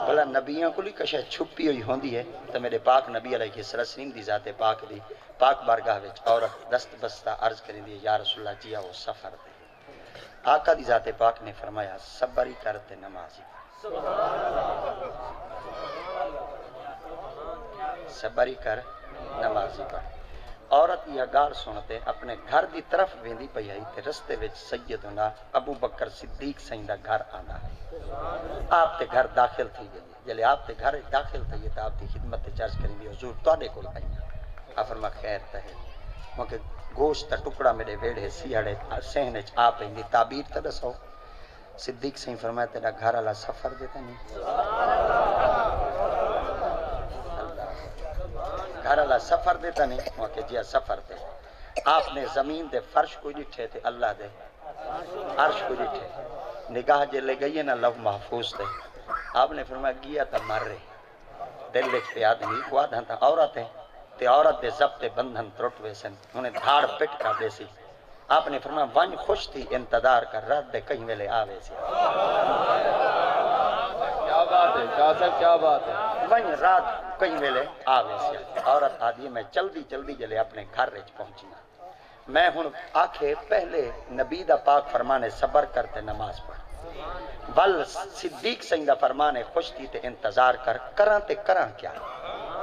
بھلا نبیاں کو کشے چھپی ہوئی ہوندی ہے تو میرے پاک نبی علیہ السلام دی ذات پاک دی پاک بارگاہ وچ عورت دست بستہ عرض کریں دی یا رسول اللہ جیا وہ سفر دے آقا دی ذات پاک نے فرمایا صبر ہی کرتے نمازی صبر ہی کر نمازی پڑھ عورت یہ گال سنتے اپنے گھر دی طرف ویندی پئی آئی تے رستے وچ سیدنا ابو بکر صدیق سائیں دا گھر آندا ہے آپ تے گھر داخل تھی گئی جلے آپ تے گھر داخل تھی تے آپ دی خدمت تے چرچ کریں دی حضور تواڈے کول آئی آ فرما خیر تے مکہ گوشت دا ٹکڑا میرے ویڑے سیاڑے سہنے چ آپ دی تعبیر تے دسو صدیق سائیں فرمایا تیرا گھر والا سفر دیتا نہیں گھر والا سفر دیتا نہیں وہاں کہ جی سفر دے آپ نے زمین دے فرش کوئی ڈٹھے تھے اللہ دے عرش کوئی ڈٹھے نگاہ جے لے گئی ہے نا لوح محفوظ دے آپ نے فرمایا گیا تا مر رہے دل لکھ پہ آدمی کو آدھا تا عورت ہے تے عورت دے ضبط بندھن ترٹ ویسن انہیں دھاڑ پٹ کر دے سی آپ نے فرمایا ون خوش تھی انتظار کر رات دے کہیں ویلے آوے سی کیا بات ہے شاہ صاحب کیا بات ہے ون رات کہیں ویلے آوے سی عورت آدھی میں جلدی جلدی جلے اپنے گھر رچ پہنچی میں ہن آکھے پہلے نبی دا پاک فرمانے صبر کرتے نماز پڑھ ول صدیق سنگ دا فرمانے خوش تھی تے انتظار کر کراں تے کراں کیا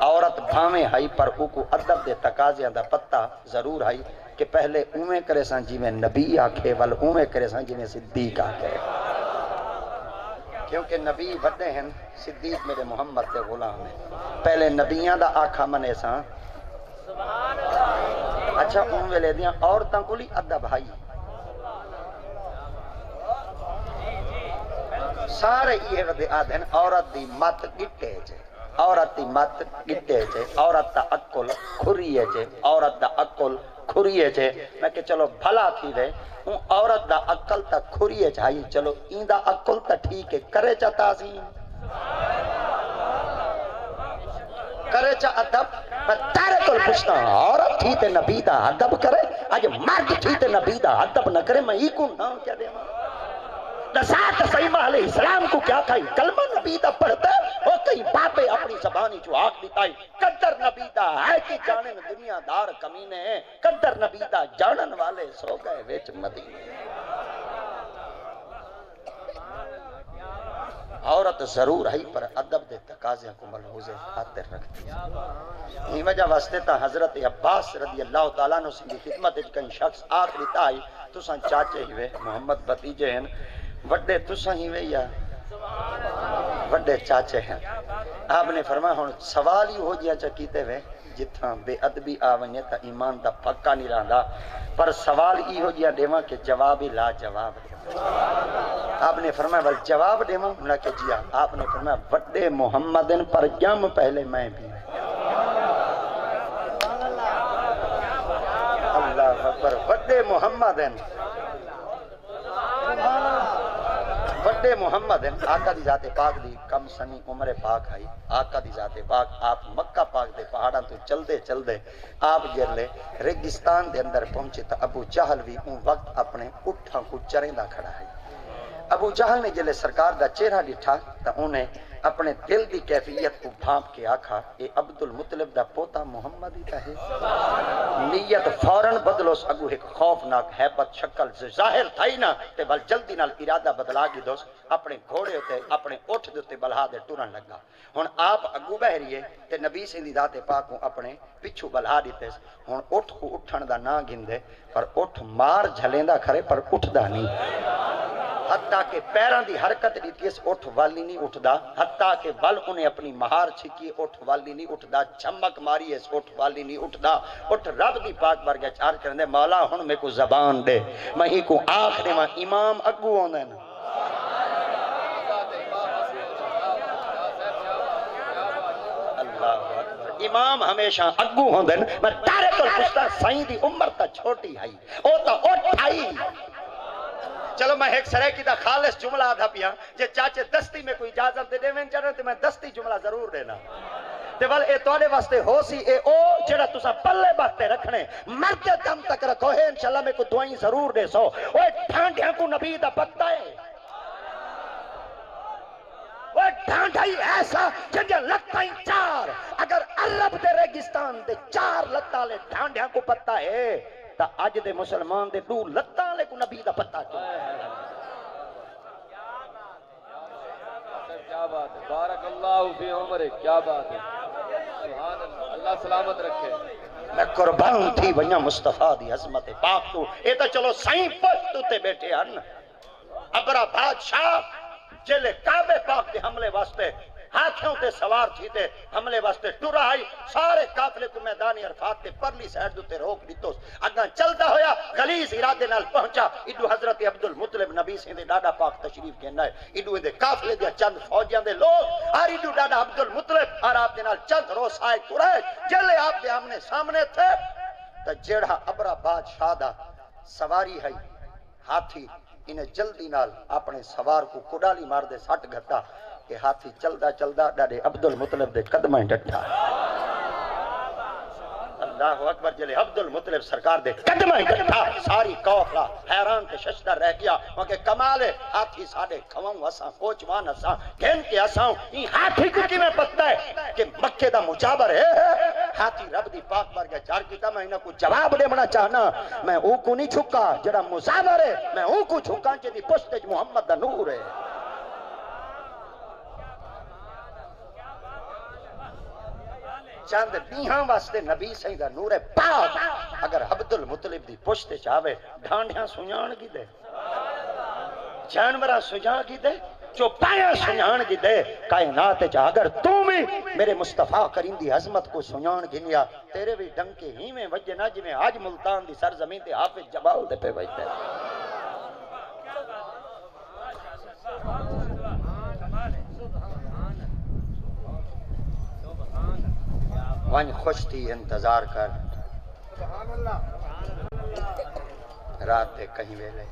عورت بھاویں ہائی پر او کو ادب دے تقاضیاں دا پتہ ضرور ہائی کہ پہلے اوویں کرے سان جی میں نبی آکھے ول اوویں کرے سان جی میں صدیق آکھے کیونکہ نبی وڈے ہیں صدیق میرے محمد دے غلام ہیں پہلے نبیاں دا آکھا منے سان اچھا اون ویلے دیاں عورتاں کولی ادب ہائی سارے یہ ودے آدھن عورت دی مت گٹے جے عورت دی مت گٹے جے عورت دا عقل کھریے جے عورت دا عقل کھریے جے میں کہ چلو بھلا تھی وے اون عورت دا عقل تا کھریے جائی چلو این دا عقل تا ٹھیک ہے کرے چا تعظیم کرے چا ادب میں تارے کل پوچھتا ہوں عورت تھی تے نبی دا ادب کرے آج مرد تھی تے نبی دا ادب نہ کرے میں ہی کو نام کیا دے نسات سیمہ علیہ السلام کو کیا کھائی کلمہ نبی دا پڑھتا ہے وہ کئی باپے اپنی زبانی جو آگ دیتائی قدر نبی دا ہے کہ جانن دنیا دار کمینے ہیں قدر نبی دا جانن والے سو گئے ویچ مدینے عورت ضرور ہے پر ادب دے تقاضیاں کو ملحوظے خاطر رکھتی ہے یہ وجہ واسطے تا حضرت عباس رضی اللہ تعالیٰ نے سنگی خدمت کئی شخص آخری تائی تو سن چاچے ہی وے محمد بتیجے ہیں وڈے تساں ہی وے یا وڈے چاچے ہیں آپ نے فرمایا ہن سوال ہی ہو جیا چا کیتے وے جتھاں بے ادبی آونے تا ایمان دا پکا نہیں رہندا پر سوال ہی ہو جیا دیواں کہ جواب ہی لا جواب آپ نے فرمایا ول جواب دیواں انہاں کہ جی آپ نے فرمایا وڈے محمدن پر جم پہلے میں بھی اللہ اکبر وڈے محمدن وڈے محمد ہیں آقا دی ذات پاک دی کم سنی عمر پاک آئی آقا دی ذات پاک آپ مکہ پاک دے پہاڑاں تو چل دے آپ جرلے ریگستان دے اندر پہنچے تا ابو جہل بھی اون وقت اپنے اٹھاں کو چریندا کھڑا ہے ابو جہل نے جلے سرکار دا چہرہ ڈٹھا تا انہیں اپنے دل دی کیفیت کو بھانپ کے آکھا اے عبد المطلب دا پوتا محمد ہی تا ہے نیت فوراً بدلوس اگو ایک خوفناک حیبت شکل ظاہر تھائی نا تے بل جلدی نال ارادہ بدلا گی دوست اپنے گھوڑے ہوتے اپنے اٹھ دیتے بلہا دے ٹورن لگا ہن آپ اگو بہریے تے نبی سے دی ذات پاک کو اپنے پچھو بلہا دیتے ہن اٹھ کو اٹھن دا نا گندے پر اٹھ مار جھلیندا کھرے پر اٹھدا نہیں حتیٰ کہ پیران دی حرکت دیتی اس اٹھ والی نہیں اٹھدا حتیٰ کہ ول انہیں اپنی مہار چھکی اٹھ والی نہیں اٹھدا چمک ماری اس اٹھ والی نہیں اٹھدا اٹھ رب دی پاک بارگاہ چار کرنے مولا ہن میں کو زبان دے میں ہی کو آنکھ دے میں امام اگو ہوندے نا اللہ اکبر امام ہمیشہ اگو ہوندے میں تارے تو پوچھتا سائیں دی عمر تا چھوٹی ہے او تا اٹھ آئی چلو میں ایک سرے کی دا خالص جملہ آدھا پیا جے چاچے دستی میں کوئی اجازت دے میں چاہتا تو میں دستی جملہ ضرور دینا تے ول اے توڑے واسطے ہو سی اے او جڑا تسا پلے باتے رکھنے مرتے دم تک رکھو ہے انشاءاللہ میں کو دعائیں ضرور دے سو اوے ٹھانڈیاں کو نبی دا پتہ ہے وہ ڈھانڈائی ایسا جنجا لگتائی چار اگر عرب دے ریگستان دے چار لگتا لے ڈھانڈیاں کو پتہ ہے تا آج دے مسلمان دے دو لگتا لے کو نبی دا پتہ کیوں کیا بات ہے بارک اللہ فی عمرک کیا بات ہے سبحان اللہ اللہ سلامت رکھے میں قربان تھی ونیا مصطفیٰ دی عظمت پاک تو اے تو چلو سائیں پشت تے بیٹھے ہن ابرا بادشاہ جلے کعبے پاک دے حملے واسطے ہاتھوں تے سوار تھی تے حملے واسطے ٹرا آئی سارے قافلے کو میدان عرفات تے پرلی سائڈ تے روک دیتو اگاں چلدا ہویا غلیظ ارادے نال پہنچا ایڈو حضرت عبدالمطلب نبی سے دے ڈاڈا پاک تشریف کہنا ہے ایڈو دے قافلے دے چند فوجیاں دے لوگ اور ایڈو ڈاڈا عبدالمطلب اور آپ دے نال چند روسائے قریش جلے آپ دے آمنے سامنے تھے تے جیڑا ابرا بادشاہ دا سواری ہے ہاتھی انہیں جلدی نال اپنے سوار کو کڈالی مار دے سٹ گھتا کہ ہاتھی چلدا چلدا ڈاڈے عبدالمطلب دے قدمیں ڈٹھا اللہ اکبر جلے عبدالمطلب سرکار دے قدمیں ڈٹھا ساری قافلہ حیران تے ششدر رہ گیا کیونکہ کمال ہے ہاتھی ساڈے کھواؤں اساں کوچوان اساں گھن کے اساں یہ ہاتھی کو کی میں پتہ ہے کہ مکے دا مجابر ہے ہاتھی رب دی پاک بار گیا چار کیتا میں انہاں کو جواب دے بنا چاہنا میں او کو نہیں چھکا جڑا مجابر ہے میں او کو چھکا جے دی پشت وچ محمد دا نور ہے چند دیہاں واسطے نبی سائیں دا نور پاک اگر عبدالمطلب دی پشت چاہوے ڈھانڈیاں سنجان کی دے جانوراں سنجان کی دے چوپایاں سنجان کی دے کائنات چاہ اگر تو بھی میرے مصطفیٰ کریم دی عظمت کو سنجان گنیا تیرے بھی ڈنگ کے ہی میں وجہ نہ جی میں آج ملتان دی سرزمین تے حافظ جبال دے پہ وجہ وان خوش تھی انتظار کر رات دے کہیں ویلے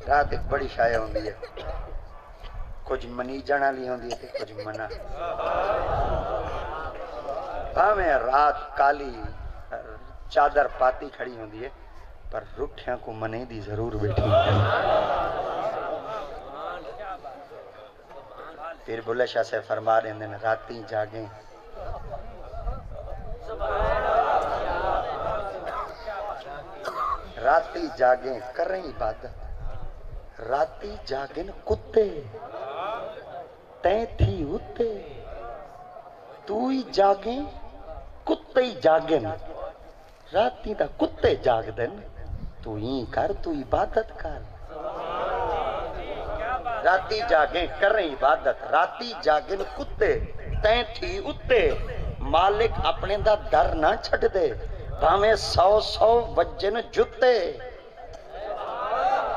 رات ایک بڑی شائع ہوندی ہے کچھ منی جانا لی ہوندی ہے کچھ منا ہمیں رات کالی چادر پاتی کھڑی ہوندی ہے پر رٹھیاں کو منے دی ضرور بیٹھی ہے پھر بلے شاہ سے فرما رہے ہیں راتی جاگیں راتی جاگیں کریں عبادت راتی جاگیں کتے تیں تھی ہوتے تو ہی جاگیں کتے ہی جاگیں راتی دا کتے جاگ دیں تو ہی کر تو عبادت کر راتی جاگیں کریں عبادت راتی جاگیں کتے تیں تھی اتے مالک اپنے دا در نہ چھٹ دے بھامیں 100 وجن جتے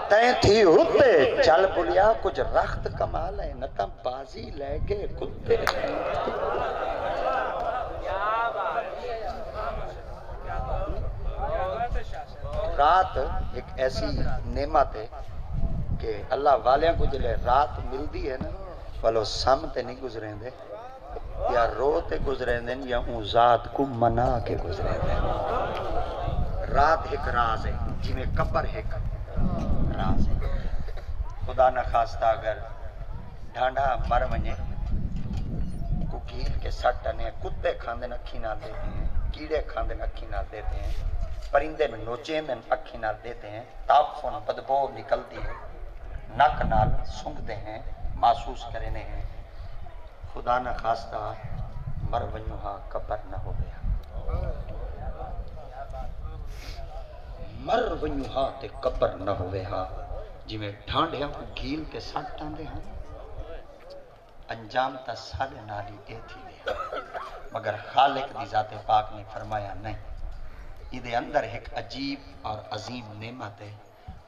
تیں تھی اتے چل بلیا کچھ رخت کمال ہے نہ تم بازی لے گے کتے رات ایک ایسی نعمت ہے کہ اللہ والیاں کو جلے رات ملدی ہے نا والو سامتے نہیں گزریں دے یا روتے گزریں دیں یا اون ذات کو منا کے گزریں دیں رات ایک راز ہے جی میں قبر ایک راز ہے خدا نہ خواستہ اگر ڈھانڈا مر ونجے کو گیر کے سٹ انے کتے کھاندے اکھی نہ دیتے ہیں کیڑے کھاندے اکھی نہ دیتے ہیں پرندے میں نوچین اکھی نہ دیتے ہیں تاپفن بدبو نکلتی ہے نک نال سنگتے ہیں محسوس کرنے ہیں خدا نہ خواستہ مر ونجوہا قبر نہ ہو گیا مر ونجوہا تے قبر نہ ہو گیا جی میں ڈھانڈیاں کو گیل کے ساتھ ٹاندے ہیں انجام تا سارے نالی دے تھی دے مگر خالق دی ذات پاک نے فرمایا نہیں یہ اندر ایک عجیب اور عظیم نعمت ہے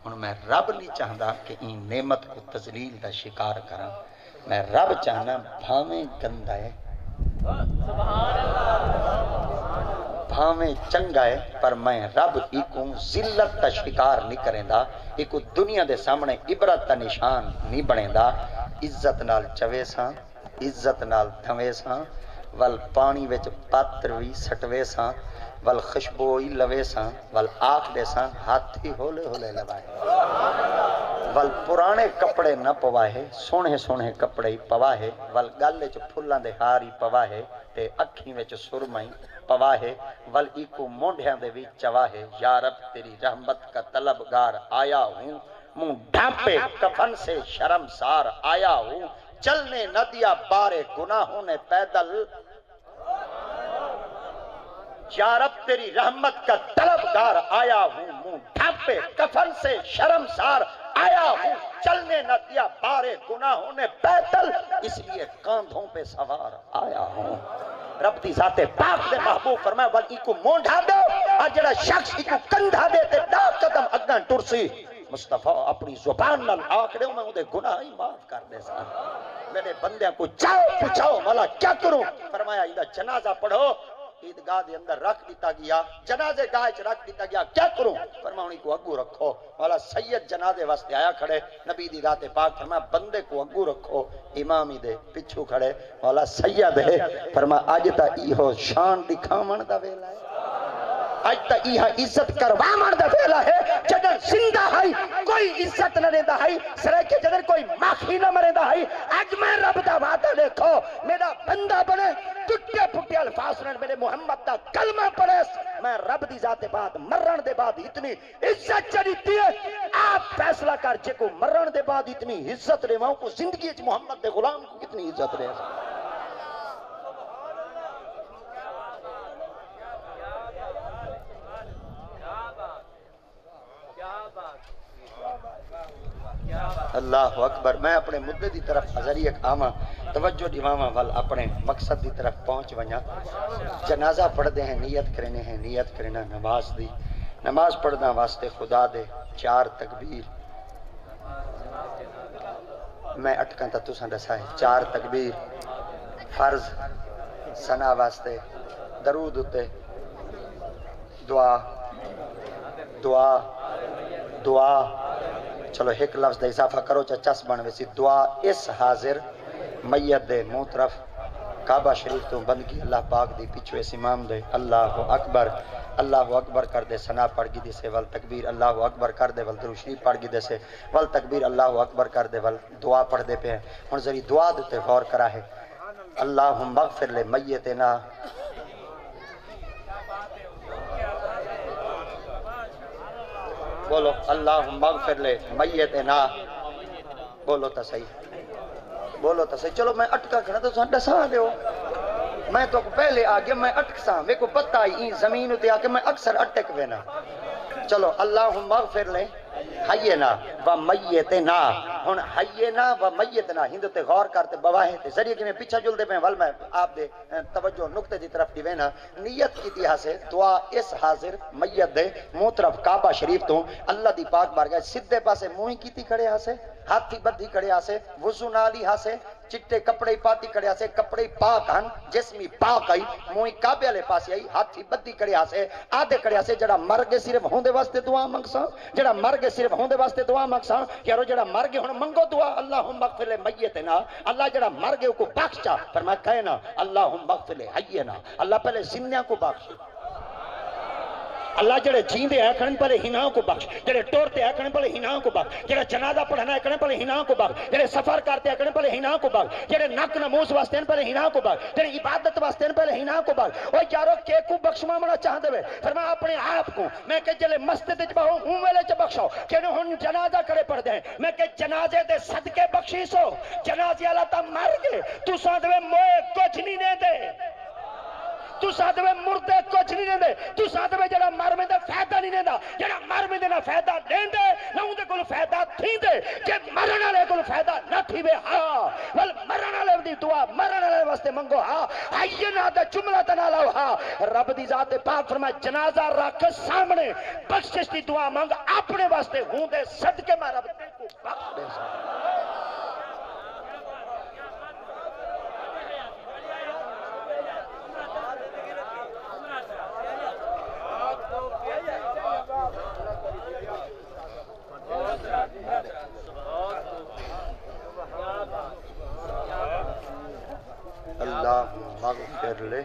ہن میں رب نہیں چاہتا کہ این نعمت کو تذلیل دا شکار کرا میں رب چاہنا بھاویں گندا ہے بھاویں چنگا ہے پر میں رب ایکو ذلت دا شکار نہیں کریں دا ایکو دنیا دے سامنے عبرت دا نشان نہیں بنے دا عزت نال چوے ساں عزت نال دھوے ساں ول پانی وچ پاتر وی سٹوے ساں ول خوشبوئی لوے ساں ول آکھ دے ساں ہاتھی ہولے ہولے لوائے ول پرانے کپڑے نہ پواہے سونے سونے کپڑے ہی پواہے ول گلے چ پھلاں دے ہاری پواہے تے اکھیں وچ سرمئی پواہے ول ایکو مونڈیاں دے وچ چواہے یا رب تیری رحمت کا طلبگار آیا ہوں منہ ڈھانپے کفن سے شرمسار آیا ہوں چلنے نہ دیا بارے گناہوں نے پیدل، یا رب تیری رحمت کا طلبگار آیا ہوں، منہ ڈھانپے کفن سے شرمسار آیا ہوں، چلنے نہ دیا بارے گناہوں نے پیدل، اس لیے کاندھوں پہ سوار آیا ہوں۔ رب دی ذات پاک دے محبوب فرمایا وَل کو مونڈھا دو، اور جڑا شخص کو کندھا دے تے دا قدم اگاں ٹرسی، مصطفیٰ اپنی زبان نال آکڑے میں انہیں گناہ ہی معاف کر دے سا۔ میرے بندیاں کو چاہو پوچھاؤ مولا کیا کروں؟ فرمایا ادھا جنازہ پڑھو، عیدگاہ دے اندر رکھ دیتا گیا، جنازے گاہ چ رکھ دیتا گیا، کیا کروں؟ فرمایا انہیں کو اگو رکھو۔ مولا سید جنازے واسطے آیا کھڑے، نبی دی ذات پاک فرمایا بندے کو اگو رکھو، امامی دے پچھو کھڑے، مولا سید ہے، فرمایا آج تا ایہو شان دکھاون دا ویلا ہے، آج تا ایہا عزت کرواون دا ویلا ہے، جدر زندہ ہے کوئی عزت نہ رہندا ہے، سرے کے جدر کوئی ماخی نہ مرندا ہے، آج میں رب دا وعدہ دیکھو، میرا بندہ بنے، ٹٹے پھٹے الفاظ نے میرے محمد دا کلمہ پڑھے، میں رب دی ذات بعد مرن دے بعد اتنی عزت چڑھتی ہے، آپ فیصلہ کر جے کو مرن دے بعد اتنی عزت رہواں کو زندگی وچ محمد دے غلام کو کتنی عزت رہے۔ اللہ اکبر۔ میں اپنے مدے دی طرف ذریعہ آواں، توجہ دیواں وال اپنے مقصد دی طرف پہنچ ونجا۔ جنازہ پڑھ دے ہیں، نیت کرنے ہیں، نیت کرنا نماز دی، نماز پڑھنا واسطے خدا دے 4 تکبیر، میں اٹکاں تا تساں دسا ہے 4 تکبیر فرض، ثنا واسطے درود اتے، دعا دعا دعا، چلو ایک لفظ دا اضافہ کرو چس بن ویسی، دعا اس حاضر میت دے منہ طرف کعبہ شریف تو بندگی اللہ پاک دی پیچھو اس امام دے اللہ اکبر، اللہ اکبر کر دے، ثنا پڑھ گی دے سے ول تکبیر اللہ اکبر کر دے، ول درود شریف پڑھ گی دے سے ول تکبیر اللہ اکبر کر دے، ول دعا پڑھ دے پہ ہیں۔ ہن ذری دعا دے غور کرا ہے، اللہم اغفر لے میتنا، بولو اللہم اغفر لے میتنا، بولو تا صحیح، بولو تا صحیح، چلو میں اٹکا کھڑا تو سن دسا دیو، میں تو پہلے آگیا میں اٹک ساں، میں کو پتہ ہی زمین ہوتے آگے میں اکثر اٹک وینا، چلو اللہم اغفر لے حینا و میتنا، ہن حینا و میتنا ہندو تے غور کرتے بواہیں تے ذریعے کہ میں پیچھا جل دے پہ ول میں آپ دے توجہ نقطے دی طرف دیوینا، نیت کی تیہا سے دعا اس حاضر میت دے منہ طرف کعبہ شریف تو اللہ دی پاک بارگاہ سدھے پاسے منہ کی تی کھڑے ہاسے، ہاتھی بدھی کھڑے ہاسے، وضو نالی ہاسے، چٹے کپڑے پاتی کھڑے ہاسے، کپڑے پاک ہن، جسمی پاک آئی، موئی کعبے والے پاسے آئی، ہاتھی بدھی کھڑے ہاسے، آدھے کھڑے ہاسے، جڑا مر گئے صرف ہوندے واسطے دعا منگساں، جڑا مر گئے صرف ہوندے واسطے دعا منگساں، یارو جڑا مر گئے ہن منگو دعا اللہم اغفر لے میتنا، اللہ جڑا مر گئے کو بخشا، فرمایا کہنا اللہم اغفر لے حینا، اللہ پہلے زندیاں کو بخش، اللہ جڑے جیندے ہیں کھڑن پہلے ہناں کو بخش، جڑے ٹورتے ہیں کھڑن پہلے ہناں کو بخش، جڑے جنازہ پڑھنا ہے کھڑن پہلے ہناں کو بخش، جڑے سفر کرتے ہیں کھڑن پہلے ہناں کو بخش، جڑے نک نموز واسطے ہیں پہلے ہناں کو بخش، جڑے عبادت واسطے ہیں پہلے ہناں کو بخش۔ اوہ یارو کے کو بخشما منا چاہتے ہوئے فرمایا اپنے آپ کو، میں کہ جلے مسجد وچ بہو ہوں ویلے چ بخشو کہ ہن جنازہ کرے پڑھ دیں، میں کہ جنازے دے صدقے بخشی سو، جنازے والا تا مر گئے تو سادوے موئے کچھ نہیں دے دے، تو سادوے مردے کچھ نہیں دے دے، تو سادوے جڑا مر میں دے فائدہ نہیں دے دا، جڑا مر میں دے نہ فائدہ دے دے نہ ان دے کل فائدہ تھی دے، کہ مرنا لے کل فائدہ نہ تھی بے ہاں، ول مرنا لے دی دعا مرنا لے واسطے منگو ہاں، حینا دے جملہ تنا لاؤ ہاں، رب دی ذات پاک فرمائے جنازہ رکھ سامنے، بخشش دی دعا مانگ اپنے واسطے ہوں دے صدقے میں رب تے کو بخش دے سا۔ اللہم اغفر لے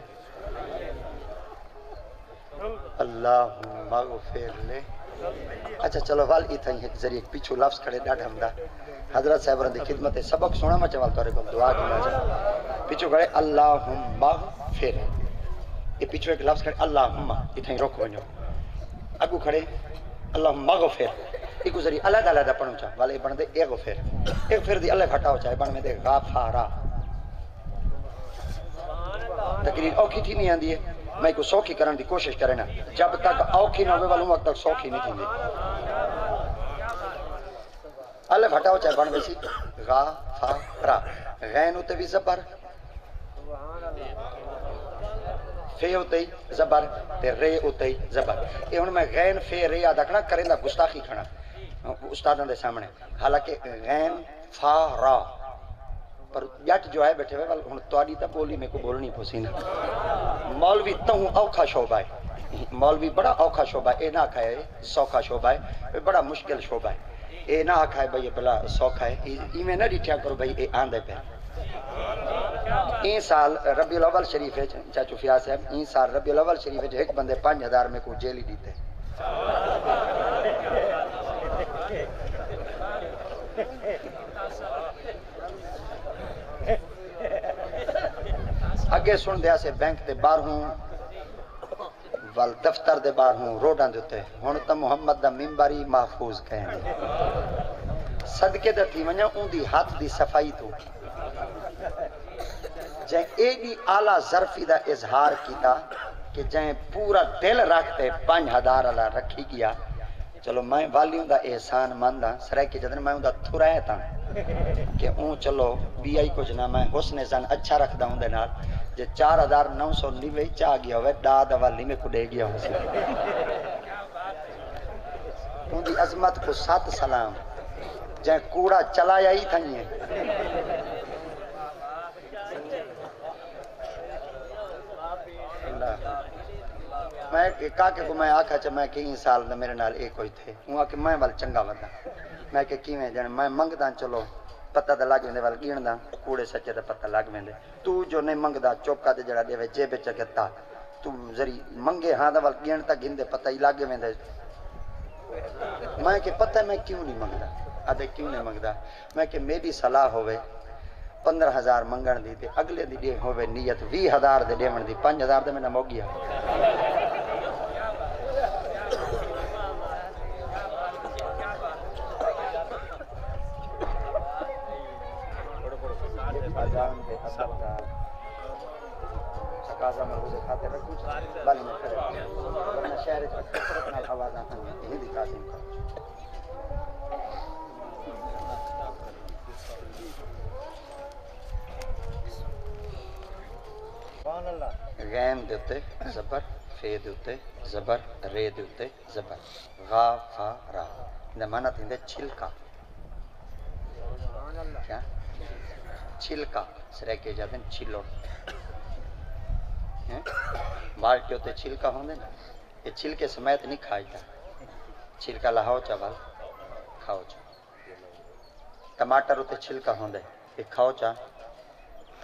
اللہم اغفر لے۔ اچھا چلو وال ایتھا ہی ذریعے پیچھو لفظ کھڑے ڈاڑھ ہمدہ حضرت صاحب رندی خدمت سبق سونا میں چوال توڑے کو دعا کی ناجا پیچھو کھڑے اللہم اغفر، یہ پیچھو ایک لفظ کھڑے اللہم، ایتھا ہی روک ونجو اگو کھڑے اللہم اغفر، ایک ذریعے علیحدہ علیحدہ پڑھوں چاہ والے بندے اغفر، ایک پھر دی اللہ پھٹاو چاہے بن میں دے غافارا تقریر اوکھی تھی نہیں آندی ہے میں کو سوکھی کرن دی کوشش کرے نا جب تک اوکھی نہ ہوئے والوں وقت تک سوکھی نہیں تھی اللہ پھٹاو چاہے بن ویسی غافارا غین ہوتے بھی زبر فے ہوتے ہی زبر تے رے ہوتے ہی زبر یہ ہن میں غین فے رے ادا کرنا کریں دا گستاخی کھڑا استادوں دے سامنے حالانکہ غین فا را پر جٹ جو ہے بیٹھے ہوئے ہن تواڈی تا بولی میں کو بولنی پوسی نا مولوی توں اوکھا شعبہ ہے مولوی بڑا اوکھا شعبہ ہے اے نہ کھائے سوکھا شعبہ ہے بڑا مشکل شعبہ ہے اے نہ کھائے بھئی بلا سوکھا ہے ایویں نہ ڈٹھیا کرو بھئی اے آندے پہ این سال ربیع الاول شریف ہے چاچو فیاض صاحب این سال ربیع الاول شریف ہے ایک بندے 5000 میں کو جیلی دیتے اگے سن دیا سے بینک دے باہر ہوں وال دفتر دے باہر ہوں روڈاں دے تے ہن تا محمد دا منبری محفوظ کہیں صدقے دا تھی ونجا اون دی ہاتھ دی صفائی تو جائیں ایڈی اعلیٰ ظرفی دا اظہار کیتا کہ جائیں پورا دل رکھتے 5000 اللہ رکھی گیا چلو میں والیوں دا احسان ماندا سرائے کے جدن میں اون دا تھرائے تھا کہ اون چلو بی آئی کچھ نہ میں حسن زن اچھا رکھ دا ہوں دے نال جے 4990 چاہ گیا ہوئے داد والی میں کو دے گیا ہوں سے اون دی عظمت کو 7 سلام جائیں کوڑا چلایا ہی تھا یہ میں کاکے کو میں آکھا چا میں کئی سال دا میرے نال ایک ہوئی تھے وہاں کہ میں وال چنگا ودا میں کہ کیویں جان میں منگدا چلو پتہ تے لگ ویندے وال گیندا کوڑے سچے دا پتہ لگ ویندے تو جو نہیں منگدا چوکا تے جڑا دیوے جیب وچ گتا تو ذری منگے ہاں دا وال گین تا گھندے پتہ ہی لگ ویندے میں کہ پتہ میں کیوں نہیں منگدا ادے کیوں نہیں منگدا میں کہ میری صلاح ہوے 15000 منگن دی تے اگلے دی دے ہوے نیت 20000 دے دیون دی 5000 دے میں نہ مو گیا غین دیتے زبر فے دیتے زبر رے دیتے زبر غا فا را نمانا تھے چھلکا کیا چھلکا سرے کے جاتے ہیں چھلو بالٹی ہوتے چھلکا ہوندے نا یہ چھلکے سمیت نہیں کھائی جا چھلکا لہاؤ چاول کھاؤ چا ٹماٹر ہوتے چھلکا ہوندے یہ کھاؤ چا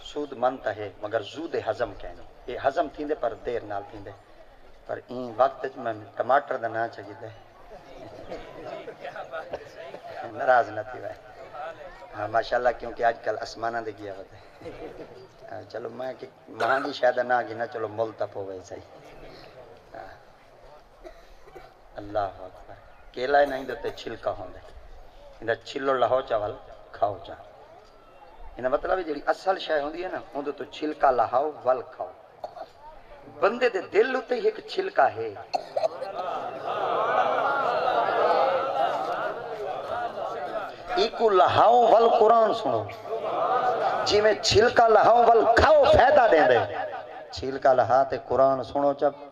سود منتا ہے مگر زود ہضم کہنے یہ ہضم تھیندے پر دیر نال تھیندے پر این وقت میں ٹماٹر دا نا چاہیے دے ناراض نہ تھی بھائی ہاں ماشاءاللہ کیونکہ آج کل اسمانہ دے گیا ہوتا ہے چلو میں کہ مہانگی شاید نہ گی نا چلو مول تپ ہوئے صحیح اللہ اکبر کیلا نہیں دیتے چھلکا ہوندے اندھا چھلو لہو چاول کھاؤ چاہ انہا مطلب ہے جڑی اصل شے ہوندی ہے نا اندھا تو چھلکا لہاؤ ول کھاؤ بندے دے دل ہوتے ہی ایک چھلکا ہے ایکو لہاؤ ول قرآن سنو جی میں چھلکا لہاؤ ول کھاؤ فیدہ دیں دے چھلکا لہا تے قرآن سنو جب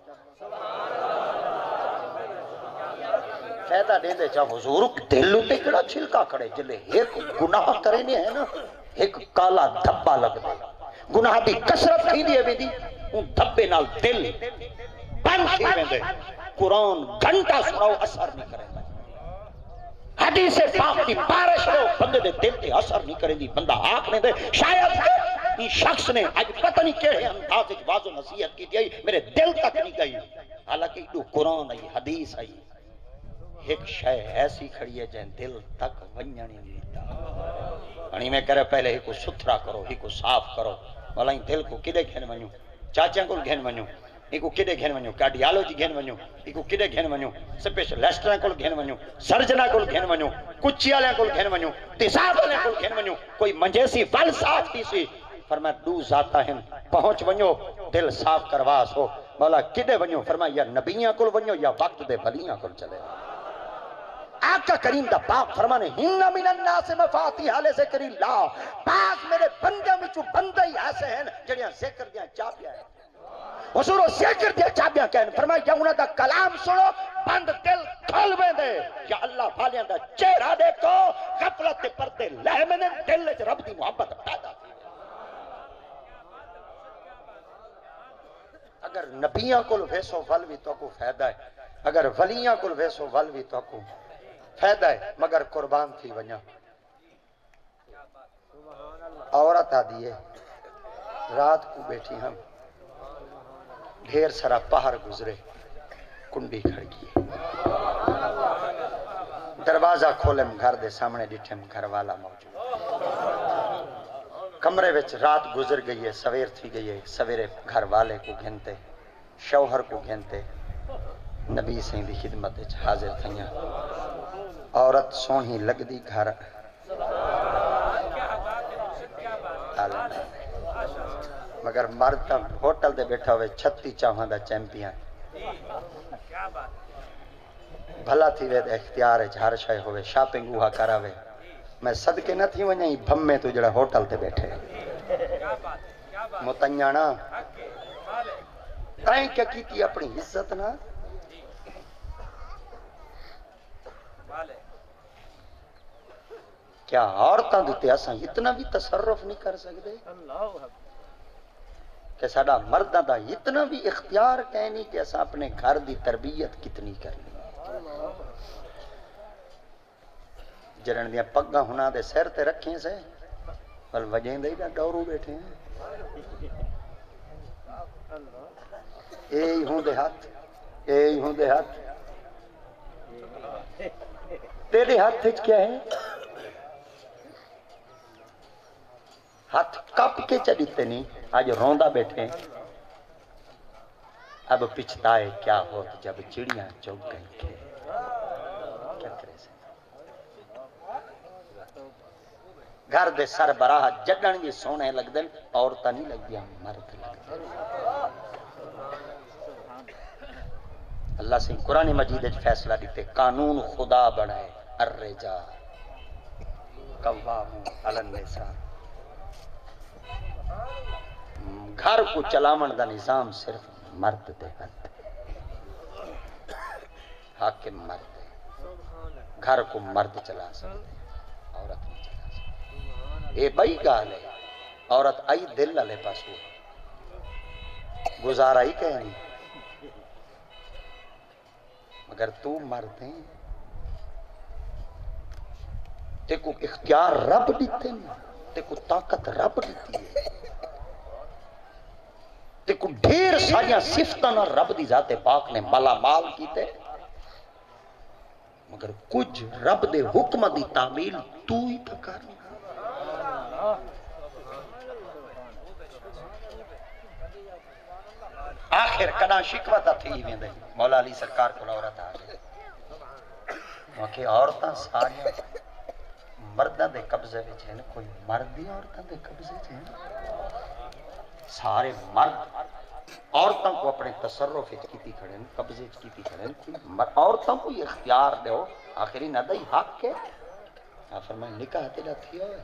فیدہ دیں دے جب حضور دل ہوتے کڑا چھلکا کھڑے جلے ایک گناہ کرنے ہیں نا ایک کالا دھبا لگ دے گناہ دی کسرت تھی دی ابھی دی ان دھبے نال دل بند تھی ویندے قرآن گھنٹا سناؤ اثر نہیں کرے حدیث پاک کی بارش ہو بندے دے دل تے اثر نہیں کرے دی بندہ آنکھ نے دے شاید یہ شخص نے آج پتہ نہیں کہے انداز ایک واضح نصیحت کی دی میرے دل تک نہیں گئی حالانکہ یہ قرآن آئی حدیث آئی ایک شے ایسی کھڑی ہے جہاں دل تک ونجنی نہیں دیتا انہی میں کرے پہلے ہی کو ستھرا کرو ہی کو صاف کرو والا ہی دل کو کدے گھن ونیو چاچیاں کو گھن ونیو ہی کو کدے گھن ونیو کارڈیالوجی گھن ونیو ہی کو کدے گھن ونیو سپیشلسٹاں کو گھن ونیو سرجنا کو گھن ونیو کچی والے کول گھن ونجو تیزاب والے کول گھن ونجو کوئی منجیسی ول صاف تھی سی فرمایا دو ذاتا ہیں پہنچ ونجو دل صاف کروا سو مولا کدے ونجو فرمایا یا نبیاں کول ونجو یا وقت دے ولیاں کول چلے آقا کریم دا پاک فرمانے ہِنَّ مِنَ النَّاسِ مَفَاتِحَ لِذِکْرِ اللَّہ پاک میرے بندے میں چو بندہ ہی ایسے ہیں جڑیاں ذکر دیاں چابیاں ہیں حضور و ذکر دیاں چابیاں کہنے فرمایا یا انہاں دا کلام سنو بند دل کھل میں دے یا اللہ والیاں دا چہرہ دیکھو غفلت تے پردے لہمنے دل وچ رب دی محبت پیدا تھی اگر نبیاں کول ویسو ول بھی تو کو فائدہ ہے اگر ولیاں کول ویسو ول بھی تو کو فائدہ ہے مگر قربان تھی ونیا عورت آدھی ہے رات کو بیٹھی ہم ڈھیر سارا پہر گزرے کنڈی کھڑکی ہے دروازہ کھولم گھر دے سامنے ڈٹھم گھر والا موجود کمرے وچ رات گزر گئی ہے سویر تھی گئی ہے سویرے گھر والے کو گھنتے شوہر کو گھنتے نبی سیں دی خدمت وچ حاضر تھیاں عورت سونی لگ دی گھر مگر مرد ہوٹل دے بیٹھا ہوئے 36 چاہاں دا چیمپئن بھلا تھی وے اختیار ہے ہر شے ہوئے شاپنگ وہا کراوے میں صدقے نہ تھی ونجا ہی بھمے تو جڑا ہوٹل تے بیٹھے متنیانا تائیں کیا کیتی اپنی عزت نہ کیا عورتاں دیتے اساں اتنا بھی تصرف نہیں کر سکتے کہ ساڈا مرداں دا اتنا بھی اختیار کہنی کہ اساں اپنے گھر دی تربیت کتنی کرنی جرن دیاں پگاں ہنا دے سر تے رکھیں سے بل وجہیں دے دا ڈورو بیٹھے ہیں اے ہوں دے ہاتھ اے ہوں دے ہاتھ تیرے ہاتھ کیا ہے ہاتھ کپ کے چلیتے نہیں آج روندہ بیٹھے اب پچھتائے کیا ہوت جب چڑیاں چوک گئی تھے کیا کرے سے گھر دے سر براہ جگن بھی سونے لگ دن عورتہ نہیں لگ دیا مرد لگ دن اللہ سے قرآن مجید فیصلہ دیتے قانون خدا بڑھائے الرجال قوامون علی النساء گھر کو چلاون دا نظام صرف مرد دے ہاتھ حاکم مرد ہے گھر کو مرد چلا سکتے عورت نہیں چلا سکتے اے بئی گال ہے عورت آئی دل لے پاس ہو گزارا ہی کہنی مگر تو مرد ہیں تے کو اختیار رب دیتے ہیں تے کو طاقت رب دیتی ہے تے کو ڈھیر ساریاں صفتاں رب دی ذات پاک نے مالا مال کیتے مگر کچھ رب دے حکم دی تعمیل تو ہی پکار آخر کنا شکوہ تھی ویندے مولا علی سرکار کو عورت آ گئی وہاں عورتاں ساریاں مردہ دے قبضے وچ ہیں کوئی مردی عورتاں دے قبضے وچ ہیں سارے مرد عورتوں کو اپنے تصرف کیتی کھڑے قبضے کیتی کھڑے عورتوں کو اختیار دو آخری نہ دئی حق ہے فرمائے نکاح تیرا تھیا ہے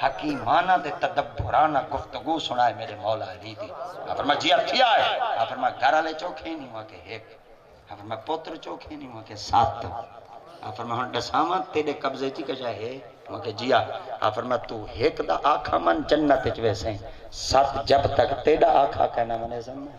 حکیمانہ دے تدبرانہ گفتگو سنائے میرے مولا علی دی فرمائے جی تھیا ہے فرمائے گھر والے چوکھے نہیں ہوا کہ ایک فرمائے پوتر چوکھے نہیں ہوا کہ 7 فرمائے ہن دساواں تیرے قبضے چ کچھ ہے کہ جیا فرمائے تو ایک دا آکھا من جنت وچ ویسے 7 جب تک تیرا آکھا کہنا منے سمجھ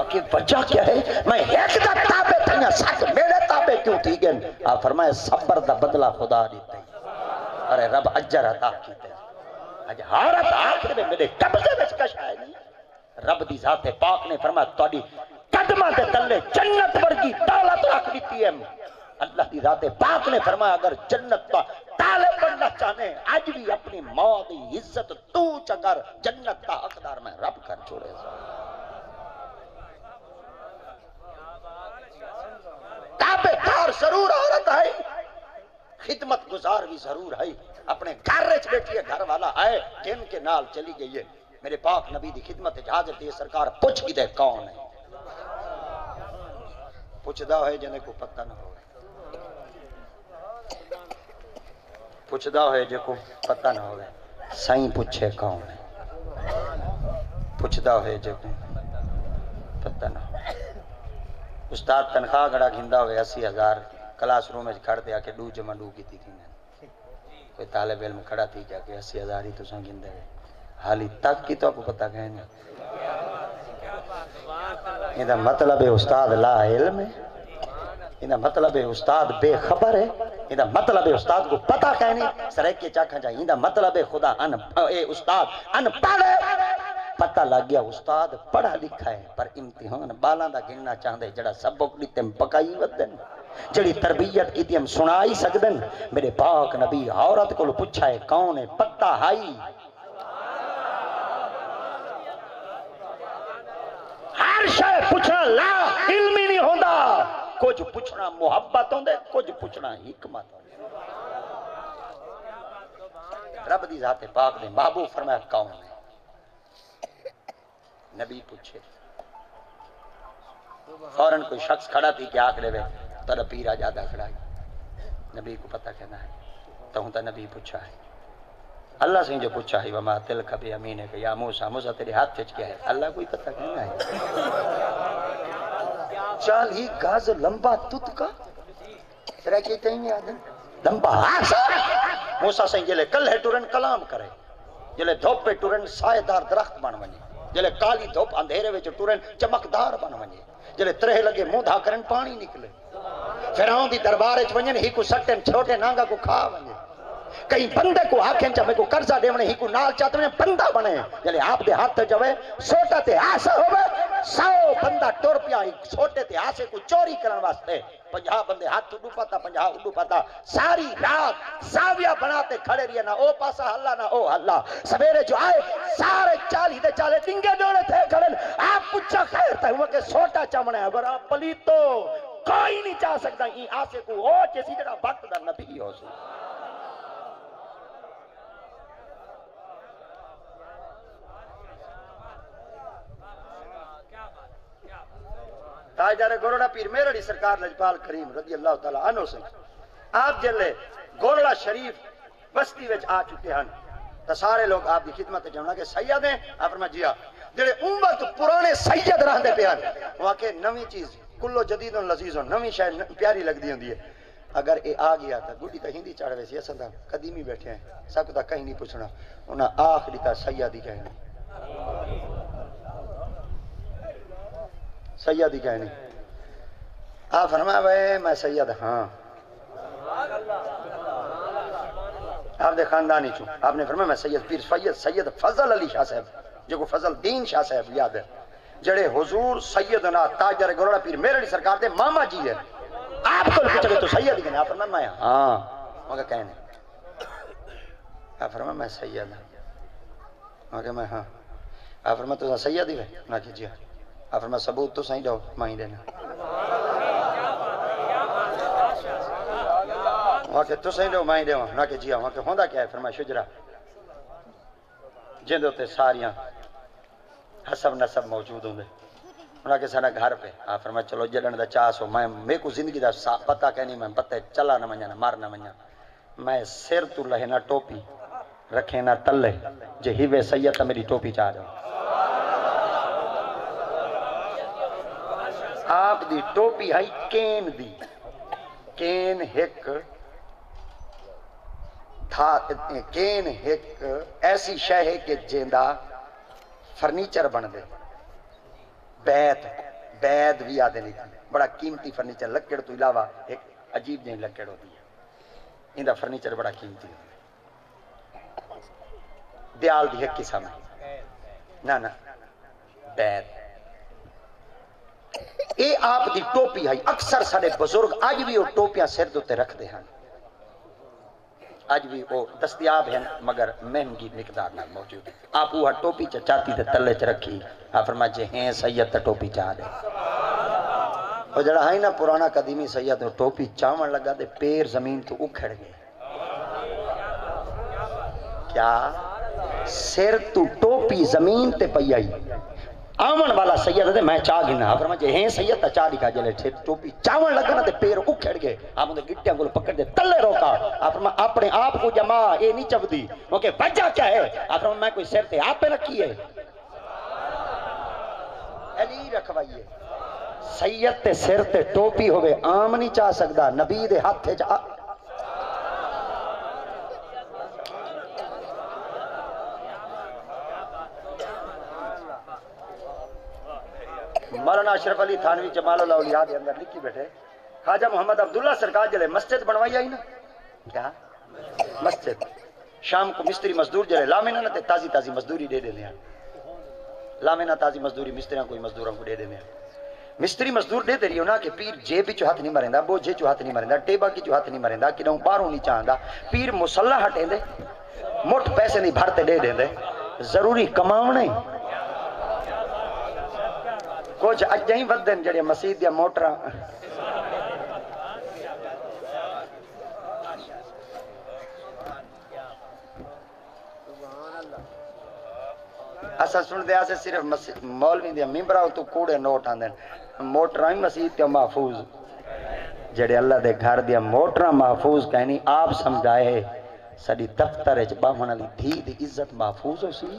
کہ وجہ کیا ہے میں ایک دا تابع تھا 7 میرے تابع کیوں تھی گئن فرمائے صبر دا بدلہ خدا دیتے ارے رب اجر عطا کیتے اج حارت آخر میں میرے قبضے وچ کش آئے نہیں رب دی ذات پاک نے فرمایا تہاڈی قدماں دے تلے جنت ورگی دولت رکھ دتی ہے اللہ دی ذات پاک نے فرمایا اگر جنت کا طالب بننا چاہنے آج بھی اپنی ماں دی عزت تو چکر جنت کا حقدار میں رب کر چھوڑے تابع دار ضرور عورت ہے خدمت گزار بھی ضرور ہے اپنے گھر وچ بیٹھی ہے گھر والا آئے دن کے نال چلی گئی ہے میرے پاک نبی دی خدمت حاضر دی سرکار پوچھ کی دے کون ہے پوچھدا ہوئے جنے کو پتہ نہ ہو پوچھدا ہوئے جے کو پتہ نہ ہوئے سائیں پوچھے کون ہے پوچھدا ہوئے جے کو پتہ نہ ہو استاد تنخواہ گھڑا گھندا ہوئے 80,000 کلاس روم میں کھڑ دیا کہ ڈو جمع ڈو کی تھی کوئی طالب علم کھڑا تھی کیا کہ 80,000 ہی تو سن گھندے گئے حالی تک کی تو آپ کو پتہ کہیں یہ مطلب ہے استاد لا علم ہے یہ مطلب ہے استاد بے خبر ہے یہ مطلب ہے استاد کو پتہ کہنے سرائک کے چاکھا جائیں یہ مطلب ہے خدا استاد ان پڑھ ہے پتہ لگ گیا استاد پڑھا لکھا ہے پر امتحان بالاں دا گننا چاہندے جڑا سبق دیتے پکائی ودن جڑی تربیت کی ہم سنائی سکدن میرے پاک نبی عورت کو پوچھا ہے کون ہے پتہ ہائی ہر شے پوچھنا لا علمی نہیں ہوندا کچھ پوچھنا محبت ہوندے کچھ پوچھنا حکمت ہوندے رب دی ذات پاک نے محبوب فرمایا کون ہے نبی پوچھے فوراً کوئی شخص کھڑا تھی کہ آکھ لے وے تر پیرا جادہ کھڑا ہے نبی کو پتہ کہنا ہے تو ہوں تا نبی پوچھا ہے اللہ سے جو پوچھا ہے وما تلک بی امین ہے کہ یا موسیٰ موسیٰ تیرے ہاتھ چچ کیا ہے اللہ کوئی پتہ کہنا ہے 40 گاز لمبا تت کا تیرا کہتے ہی نہیں آدم لمبا آسا موسیٰ سے جلے کل ہے ٹورن کلام کرے جلے دھوپ پہ ٹورن سائے دار درخت بن ونی جلے کالی دھوپ اندھیرے وچ ٹورن چمکدار بن ونی جلے ترہ لگے منہ دھا کرن پانی نکلے فیرون دی دربار وچ ونجن ہی کو سٹن چھوٹے نانگا کو کھا ونجے کئی بندے کو آکھیں چاہے کو قرضہ دے ونے ہی کو نال چاہتے ہیں بندہ بنے جلے آپ دے ہاتھ جوے سوٹا تے آسا ہوئے 100 بندہ ٹور پیا چھوٹے تے آسے کو چوری کرن واسطے 50 بندے ہاتھ اڈو پاتا 50 اڈو پاتا ساری رات زاویہ بناتے کھڑے رہے نہ او پاسا ہلا نہ او ہلا سویرے جو آئے سارے 40 دے 40 ڈنگے ڈوڑے تھے کھڑے آپ پوچھا خیر تھا ہوا کہ سوٹا چمنے ہے برا پلیتو کوئی نہیں چاہ سکتا ہی آسے کو او کسی جڑا وقت دا نبی ہو سو تاجدار گورڑا پیر میرڑی سرکار لجپال کریم رضی اللہ تعالیٰ عنہ سے آپ جلے گورڑا شریف بستی وچ آ چکے ہیں تو سارے لوگ آپ کی خدمت جانا کہ سید ہیں آپ فرمایا جی جڑے امت پرانے سید رہندے پہ ہیں وہاں کہ نوی چیز کلو جدید و لذیذ ہو نوی شاید پیاری لگ دی ہوندی ہے اگر اے آ گیا تھا گوڑی تا ہندی چاڑھ ویسی اصل تا قدیمی بیٹھے ہیں سب تا کہیں نہیں پوچھنا انہاں آخری تا سیدی کہنے سیدی کہنے آپ فرمایا بھائی میں سید ہاں آپ دے خاندانی چھو آپ نے فرمایا میں سید پیر سید فضل علی شاہ صاحب جو کو فضل دین شاہ صاحب یاد ہے جڑے حضور سیدنا تاجدار گورڑا پیر میرڑی سرکار دے ماما جی ہے آپ کو پوچھے تو سید کہنے آپ فرمایا میں ہاں وہاں کہنے آپ فرمایا میں سید ہوں وہاں کہ میں ہاں آپ فرمایا تو سید ہی ہے نہ کیجئے آپ فرمایا ثبوت تو صحیح دو ماہی دینا وہاں کہ تو صحیح دو ماہی دے نہ کیجئے وہاں کہ ہوندہ کیا ہے فرمایا شجرہ جن دوتے ساریاں حسب نسب موجود ہوں دے انہاں کے سارا گھر پہ آپ فرمایا چلو جلن دا چاس ہو میں کو زندگی دا پتہ کہنی میں پتہ چلا نہ منجا نہ مار نہ منجا میں سر تو لہے نہ ٹوپی رکھے نہ تلے جے ہیوے سید میری ٹوپی چاہ جاؤ آپ دی ٹوپی ہے کین دی کین ایک کین ایک ایسی شے ہے کہ جیندہ فرنیچر بن دے بیت بھی آدھے نہیں تھی بڑا قیمتی فرنیچر لکڑ تو علاوہ ایک عجیب جائیں لکڑ ہوتی ہے اندہ فرنیچر بڑا قیمتی ہوتی ہے دیال دی ایک قسم ہے نا بیت اے آپ دی ٹوپی ہے اکثر سارے بزرگ آج بھی وہ ٹوپیاں سر دوتے رکھ دے ہیں آج بھی وہ دستیاب ہیں مگر مہنگی مقدار نہ موجود ہے. آپ وہ ٹوپی چاہتی تھے تلے چ رکھی. آپ فرمایا جے ہیں سید تے ٹوپی چاہ دے. وہ جڑا ہے نا پرانا قدیمی سید ٹوپی چاون لگا تے پیر زمین تو اکھڑ گئے. کیا سر تو ٹوپی زمین تے پئی آئی. آمن والا سید ہے میں چاہ گنا. فرمایا جے ہیں سید تے چاہ دکھا جلے ٹوپی چاون لگا نا تے پیر اکھڑ گئے. آپ نے گٹیاں کو پکڑ دے تلے روکا. آپ فرمایا اپنے آپ کو جما اے نہیں چبدی کیونکہ وجہ کیا ہے. آپ فرمایا میں کوئی سر تے آپ پہ رکھی ہے علی رکھوائیے. سید تے سر تے ٹوپی ہوئے عام نہیں چاہ سکدا. نبی دے ہاتھ چ مولانا اشرف علی تھانوی جمال الاولیاء دے اندر لکھی بیٹھے خواجہ محمد عبداللہ سرکار جلے مسجد بنوائی آئی نا. کیا مسجد شام کو مستری مزدور جلے لامینہ نہ تے تازی تازی مزدوری دے دیں. لامینہ تازی مزدوری مستریاں کوئی مزدوراں کو دے دیں. مستری مزدور دے دے رہی ہونا کہ پیر جیب چو ہاتھ نہیں مریندا, بوجھے چو ہاتھ نہیں مریندا, ٹیبا کی چو ہاتھ نہیں مریندا, کدوں باہروں نہیں چاہندا. پیر مصلح ہٹیں دے مٹھ پیسے نہیں بھرتے دے دیں دے. ضروری کماونے کچھ اجیں ودن جڑے مسجد یا موٹراں اسا سن دیا سے صرف مولوی دیا ممبرہ تو کوڑے نوٹ آندن. موٹراں ہی مسجد تے محفوظ جڑے اللہ دے گھر دیا موٹراں محفوظ کہنی آپ سمجھائے سڑی دفتر اچ باہن علی دھی دی عزت محفوظ ہو سی.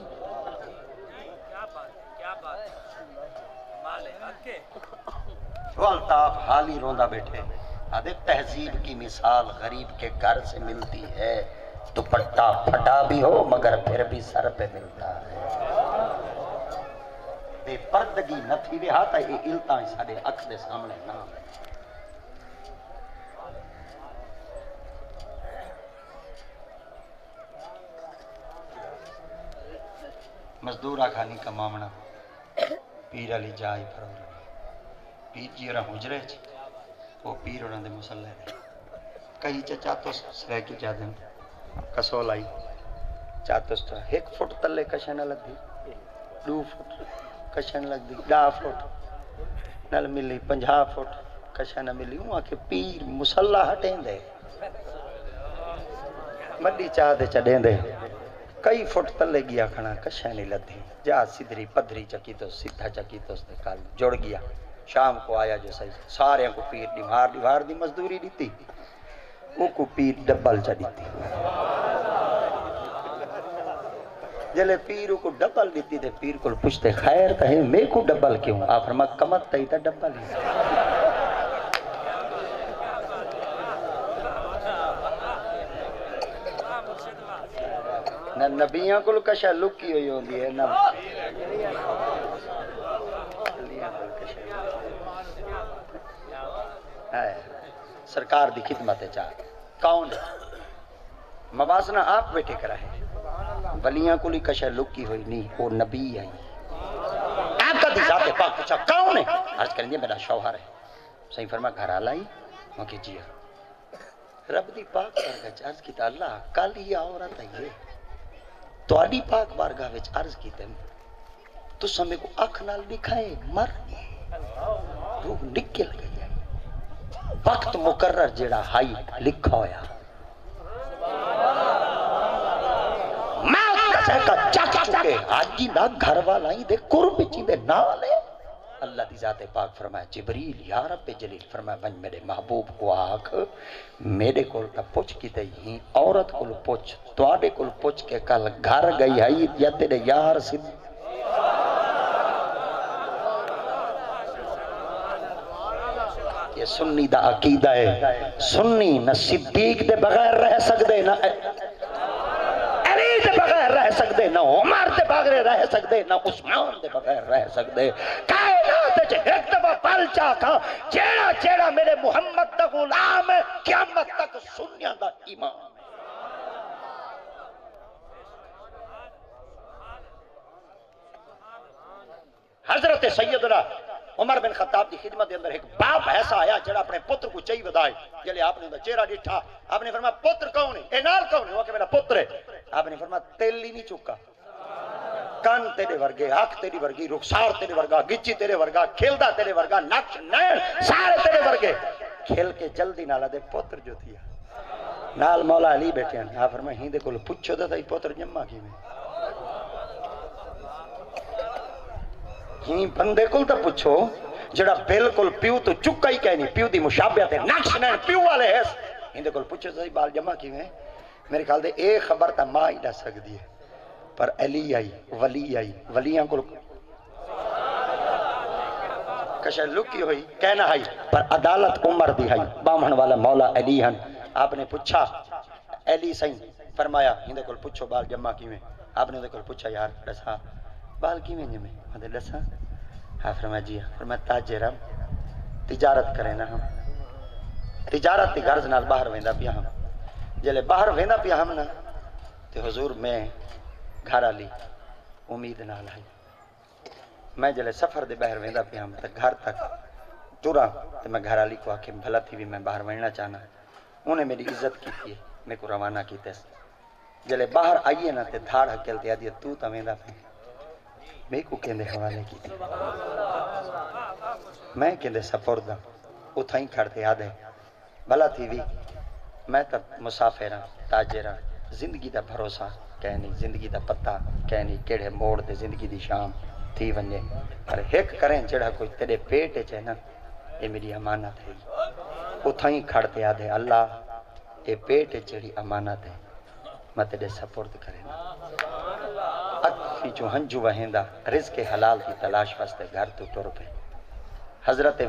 والتاف حالی روندہ بیٹھے آدھے تہذیب کی مثال غریب کے گھر سے ملتی ہے. دوپٹہ پھٹا بھی ہو مگر پھر بھی سر پہ ملتا ہے. بے پردگی نہ تھی وے ہاتھ یہ التاں سارے اکھ دے سامنے نہ. مزدور آکھانی کمامنا پیر علی جائی پھرو رہی. پیر جی اور حجرے چ وہ پیر اور دے مسلح دے کئی چاہتوس سرے کی چاہ دیں کسول آئی چاہتوس تو 1 فٹ تلے کشن لگ دی 2 فٹ کشن لگ دی 10 فٹ نل ملی 50 فٹ کشن ملی. ہوں کہ پیر مسلح ہٹیں دے مڈی چاہ دے چڑیں دے کئی فٹ تلے گیا کھنا کشن لگ دی. جا سدھری پدھری چکی تو سدھا چکی تو اس نے کال جوڑ گیا. شام کو آیا جو صحیح سارے کو پیر دیوار دی مزدوری دیتی. وہ کو پیر ڈبل چا دیتی. جلے پیر کو ڈبل دیتی تھے پیر کو پوچھتے خیر تھے میں کو ڈبل کیوں. آپ فرما کمت تھی تھا ڈبل ہی. نہ نبیاں کو کشا لکی ہوئی ہوندی ہے نہ سرکار دی خدمت چاہ کون موازنہ آپ بیٹھے کرا ہے. ولیاں کو لی کشا لکی ہوئی نہیں وہ نبی آئی. آقا دی ذات پاک پوچھا کون ہے. عرض کریں گے میرا شوہر ہے. صحیح فرما گھر آلائی مکہ جی رب دی پاک بارگاہ عرض کیتا اللہ کل ہی عورت ہے یہ تو آڈی پاک بارگاہ وچ عرض کیتے تو سمیں کو اکھ نال دکھائے مر روح نکل گئی. وقت مقرر جڑا ہائی لکھا ہویا موت کسے کا چک چکے آجی نہ گھر والا ہی دے قرب چی دے نالے. اللہ دی ذات پاک فرمایا جبریل یا رب جلیل فرمایا بن میرے محبوب کو آکھ میرے کول تا پوچھ کی تے ہی عورت کول پوچھ تو آڈے کول پوچھ کے کل گھر گئی ہے یا تیرے یار سدھ. یہ سنی دا عقیدہ ہے. سنی نہ صدیق دے بغیر رہ سکدے نہ علی دے بغیر رہ سکدے نہ عمر دے بغیر رہ سکدے نہ عثمان دے بغیر رہ سکدے. کائنات وچ ایک دفعہ پل چاکھا جیڑا جیڑا میرے محمد دا غلام ہے قیامت تک سنیاں دا امام. حضرت سیدنا عمر بن خطاب دی خدمت دے اندر ایک باپ ایسا آیا جڑا اپنے پتر کو چاہی ودائے. جلے آپ نے چہرہ ڈٹھا آپ نے فرمایا پتر کون ہے؟ اے نال کون ہے؟ وہ کہ میرا پتر ہے۔ آپ نے فرمایا تیل ہی نہیں چکا، کان تیرے ورگے، آنکھ تیری ورگی، رخسار تیرے ورگا، گچی تیرے ورگا، کھیلدا تیرے ورگا، نقش نین سارے تیرے ورگے، کھیل کے جلدی نالا دے پتر جو تھیا نال مولا علی بیٹھے ہیں۔ آپ فرمایا ہی دے کول پوچھو دا تھا پتر جمع کی میں ہی بندے کول تا پوچھو جڑا بالکل پیو تو چکا ہی کہنی، پیو دی مشابہت ہے، نقش نین پیو والے ہے، ہندے کول پوچھو دا بال جمع کی میں۔ میرے خیال دے ایک خبر تا ماں ہی نہ سکتی ہے، پر علی آئی، ولی آئی، ولیاں کو کشہ لکی ہوئی کہنا ہے، پر عدالت عمر دی ہے، بامہن والا مولا علی ہن۔ آپ نے پوچھا علی سائیں، فرمایا ہندے کول پوچھو بال جمع کی میں۔ آپ نے ہندے کول پوچھا یار دسا بال کی میں جمع؟ ہندے دسا؟ ہاں فرمایا جی، فرمایا تاجر ہم تجارت کریں نا، ہم تجارت دی غرض نال باہر ویندا پیا ہم، جلے باہر ویندا پیا ہم نا تے حضور میں گھر والی امید نال ہے، میں جلے سفر دے باہر ویندا پیا ہم تے گھر تک ٹرا تے میں گھر والی کو آکھے بھلا تھی بھی میں باہر وڑنا چاہنا، انہیں میری عزت کی تھی، میں کو روانہ کیتے جلے باہر آئیے نا تے دھاڑ ہکل تے آدھی تو تا ویندا پیا، میں کو کہندے حوالے کی تھی، میں کہندے سپرد اتھا ہی کھڑتے آدھے بھلا تھی بھی میں تب مسافر ہاں، تاجر ہاں، زندگی دا بھروسہ کہنی، زندگی دا پتہ کہنی، کیڑے موڑ دے زندگی دی شام تھی ونجے، پر ایک کریں جڑا کوئی تیرے پیٹ چے نا یہ میری امانت ہے، اتھا ہی کھڑتے آدھے اللہ یہ پیٹ جڑی امانت ہے میں تیرے سپرد کریں، اکھی جو ہنجو وہندہ رزق حلال کی تلاش واسطے گھر تو ٹر پہ، حضرت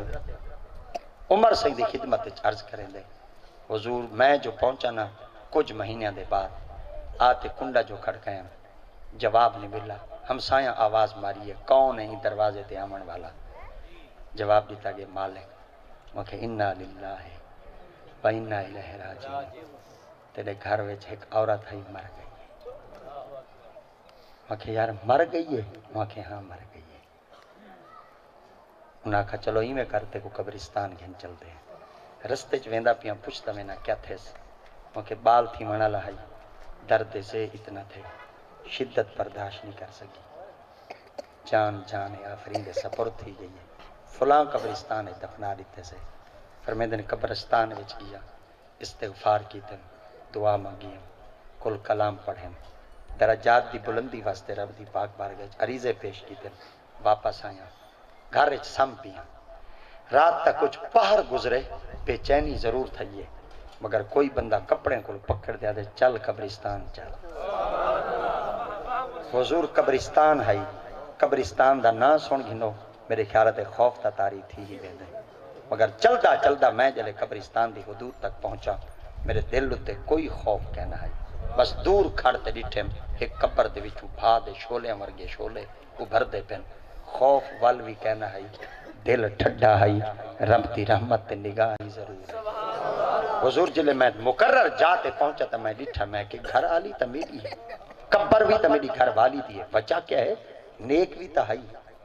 عمر سیدی خدمت عرض کریں دے حضور میں جو پہنچا نا کچھ مہینے دے بعد آتے کنڈا جو کھڑکائیں جواب نہیں ملا، ہمسایاں آواز ماری ہے کون ہے دروازے تے آمن والا، جواب دیتا کہ مالک، میں کہ انا للہ و انا الیہ راجعون، تیرے گھر وچ ایک عورت ہے مر گئی ہے، میں کہ یار مر گئی ہے؟ میں کہ ہاں مر گئی ہے، انہاں کہا چلو ہی میں کرتے کو قبرستان گھن چلتے ہیں، رستے چ ویندا پیاں پوچھتا میں نہ کیا تھیس، میں کہ بال تھی ونا لہائی، درد سے اتنا تھے شدت برداشت نہیں کر سکی، جان آفرین دے سپرد تھی گئی ہے، فلاں قبرستان ہے دفنا دیتے سے، فرمیدن قبرستان وچ گیا، استغفار کی تن، دعا مانگی کل کلام پڑھیں، درجات دی بلندی واسطے رب دی پاک بارگاہ عریضے پیش کی تن، واپس آیا گھر وچ سم پیا، رات تک کچھ پہر گزرے، بے چینی ضرور تھئیے، مگر کوئی بندہ کپڑے کو پکڑ دیا دے چل قبرستان چل، حضور قبرستان ہے، قبرستان دا نا سن گھنو میرے خیالت خوف تا تاری تھی ہی ویندے، مگر چلدا چلدا میں جلے قبرستان دی حدود تک پہنچا، میرے دل تے کوئی خوف کہنا ہے، بس دور کھڑتے ڈٹھے ایک قبر دے وچوں بھا دے شولے ورگے شولے ابھر دے پن، خوف وال بھی کہنا ہے، دل ٹھڈا ہے، رب دی رحمت تے نگاہ ہی ضرور ہے، حضور جلے میں مقرر جاتے پہنچا تا میں ڈٹھا میں کہ گھر آلی تا میری ہے، قبر بھی تا میری گھر والی دی ہے، وجہ کیا ہے؟ نیک بھی تا ہے،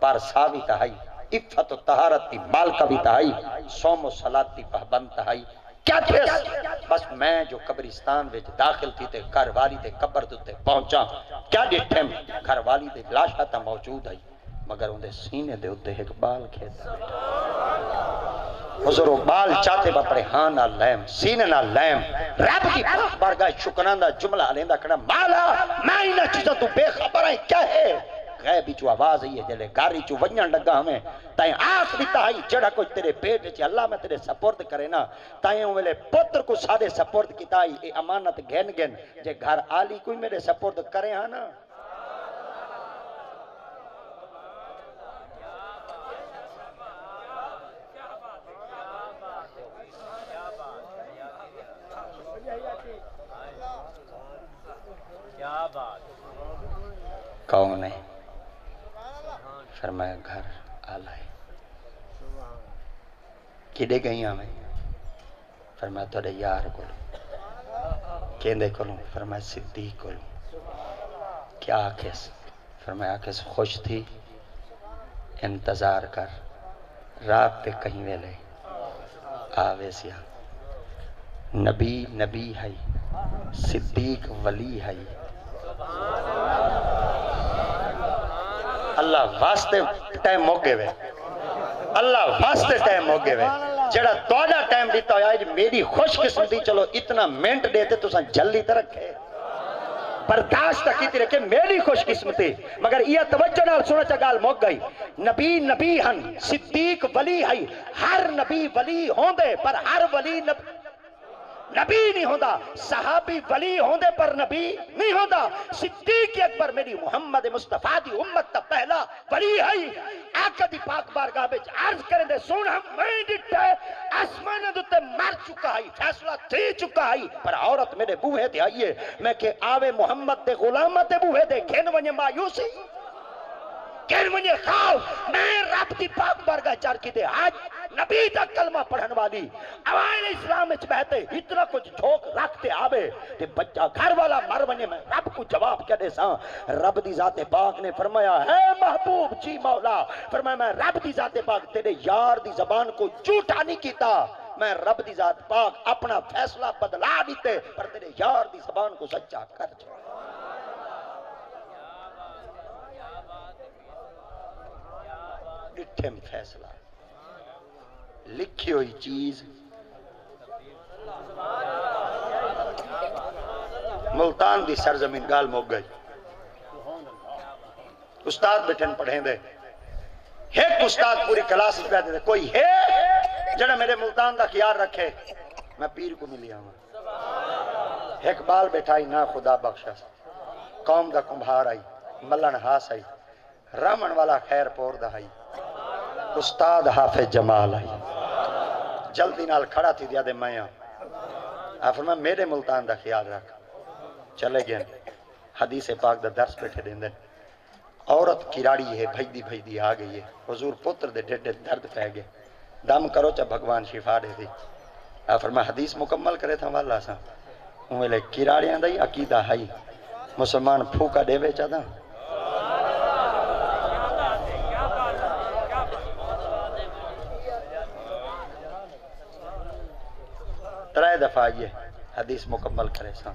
پارسا بھی تا ہے، عفت و طہارت دی مالکہ بھی تا ہے، صوم و صلاۃ دی پابند تا ہے، کیا تھیس؟ بس میں جو قبرستان وچ داخل تھی تے گھر والی تے قبر تے پہنچا، کیا ڈٹھیں گھر والی تے لاشا تا موجود ہے، مگر اندے سینے دے اتے ایک بال کھیتا بیٹھا، حضور بال چاہتے باپڑے ہاں نہ لیم سینے نہ لیم، رب کی بارگاہ شکران دا جملہ علیندہ کرنا مالا میں ہی نہ چیزا تو بے خبر ہے کیا ہے، غیبی چو آواز ہے جلے گاری چو ونیاں لگا ہمیں تائیں آس دیتا ہے جڑا کوئی تیرے پیٹ چی اللہ میں تیرے سپورت کرے نا، تائیں اوہلے پتر کو سادے سپورت کی تائی اے امانت گھن گھن جے گھر آلی کوئی میرے سپورت کرے ہاں نا، کون ہے؟ فرمایا گھر آلہ ہے، کدے گئی ہمیں؟ فرمایا توڑے یار کولوں، کیندے کولوں؟ فرمایا صدیق کولوں، کیا آکھس؟ فرمایا آکھس خوش تھی، انتظار کر، رات تے کہیں ویلے آوے سیا، نبی نبی ہے، صدیق ولی ہے۔ اللہ واسطے ٹائم موگے وے، اللہ واسطے ٹائم موگے وے، جڑا توڑا ٹائم دیتا ہویا ہے میری خوش قسمتی چلو اتنا منٹ دیتے تو سن جلدی تر رکھے برداشت کیتی رکھے میری خوش قسمتی، مگر یہ توجہ نال سنا چگال موگ گئی۔ نبی نبی ہن، صدیق ولی ہے، ہر نبی ولی ہوندے پر ہر ولی نبی نہیں ہوندا، صحابی ولی ہوندے پر نبی نہیں ہوندا۔ صدیق اکبر میری محمد مصطفیٰ دی امت تا پہلا ولی ہے۔ آقا دی پاک بارگاہ وچ عرض کریں دے سن ہم میں ڈٹھے آسمان دوتے مر چکا ہے، فیصلہ تھی چکا ہے، پر عورت میرے بوہے دے آئیے، میں کہ آوے محمد دے غلامت دے بوہے دے کھین ونجے مایوسی کھین ونجے خواہ، میں رب دی پاک بارگاہ چار کی دے آج نبی دا کلمہ پڑھن والی اوائل اسلام اچ بہتے اتنا کچھ جھوک رکھتے آوے تے بچہ گھر والا مر بنے میں رب کو جواب کیا دے ساں۔ رب دی ذات پاک نے فرمایا ہے محبوب جی مولا، فرمایا میں رب دی ذات پاک تیرے یار دی زبان کو جھوٹا نہیں کیتا، میں رب دی ذات پاک اپنا فیصلہ بدلا دیتے پر تیرے یار دی زبان کو سچا کر چھوڑا۔ ڈٹھے میں فیصلہ لکھی ہوئی چیز ملتان دی سرزمین گال موگ گئی، استاد بیٹھن پڑھیں دے، ایک استاد پوری کلاس پہ دے کوئی ہے جڑا میرے ملتان دا خیال رکھے، میں پیر کو ملی آؤں۔ ایک بال بیٹھائی نا خدا بخشا، قوم دا کمبھار آئی، ملن ہاس آئی، رامن والا خیر پور دا آئی، استاد حافظ جمال آئی، جلدی نال کھڑا تھی دیا دے میں آپ فرمایا میرے ملتان دا خیال رکھ، چلے گئے حدیث پاک دا درس بیٹھے دیں دیں، عورت کراڑی ہے بھائی دی آ گئی ہے، حضور پتر دے ڈیڈے درد پہ گئے، دم کرو چا بھگوان شفا دے دی، آپ فرمایا حدیث مکمل کرے تھا واللہ سا، انہیں لے کراڑیاں دائی عقیدہ ہائی، مسلمان پھوکا دے وے چا دا، ترائے دفعہ آئیے حدیث مکمل کرے ساں،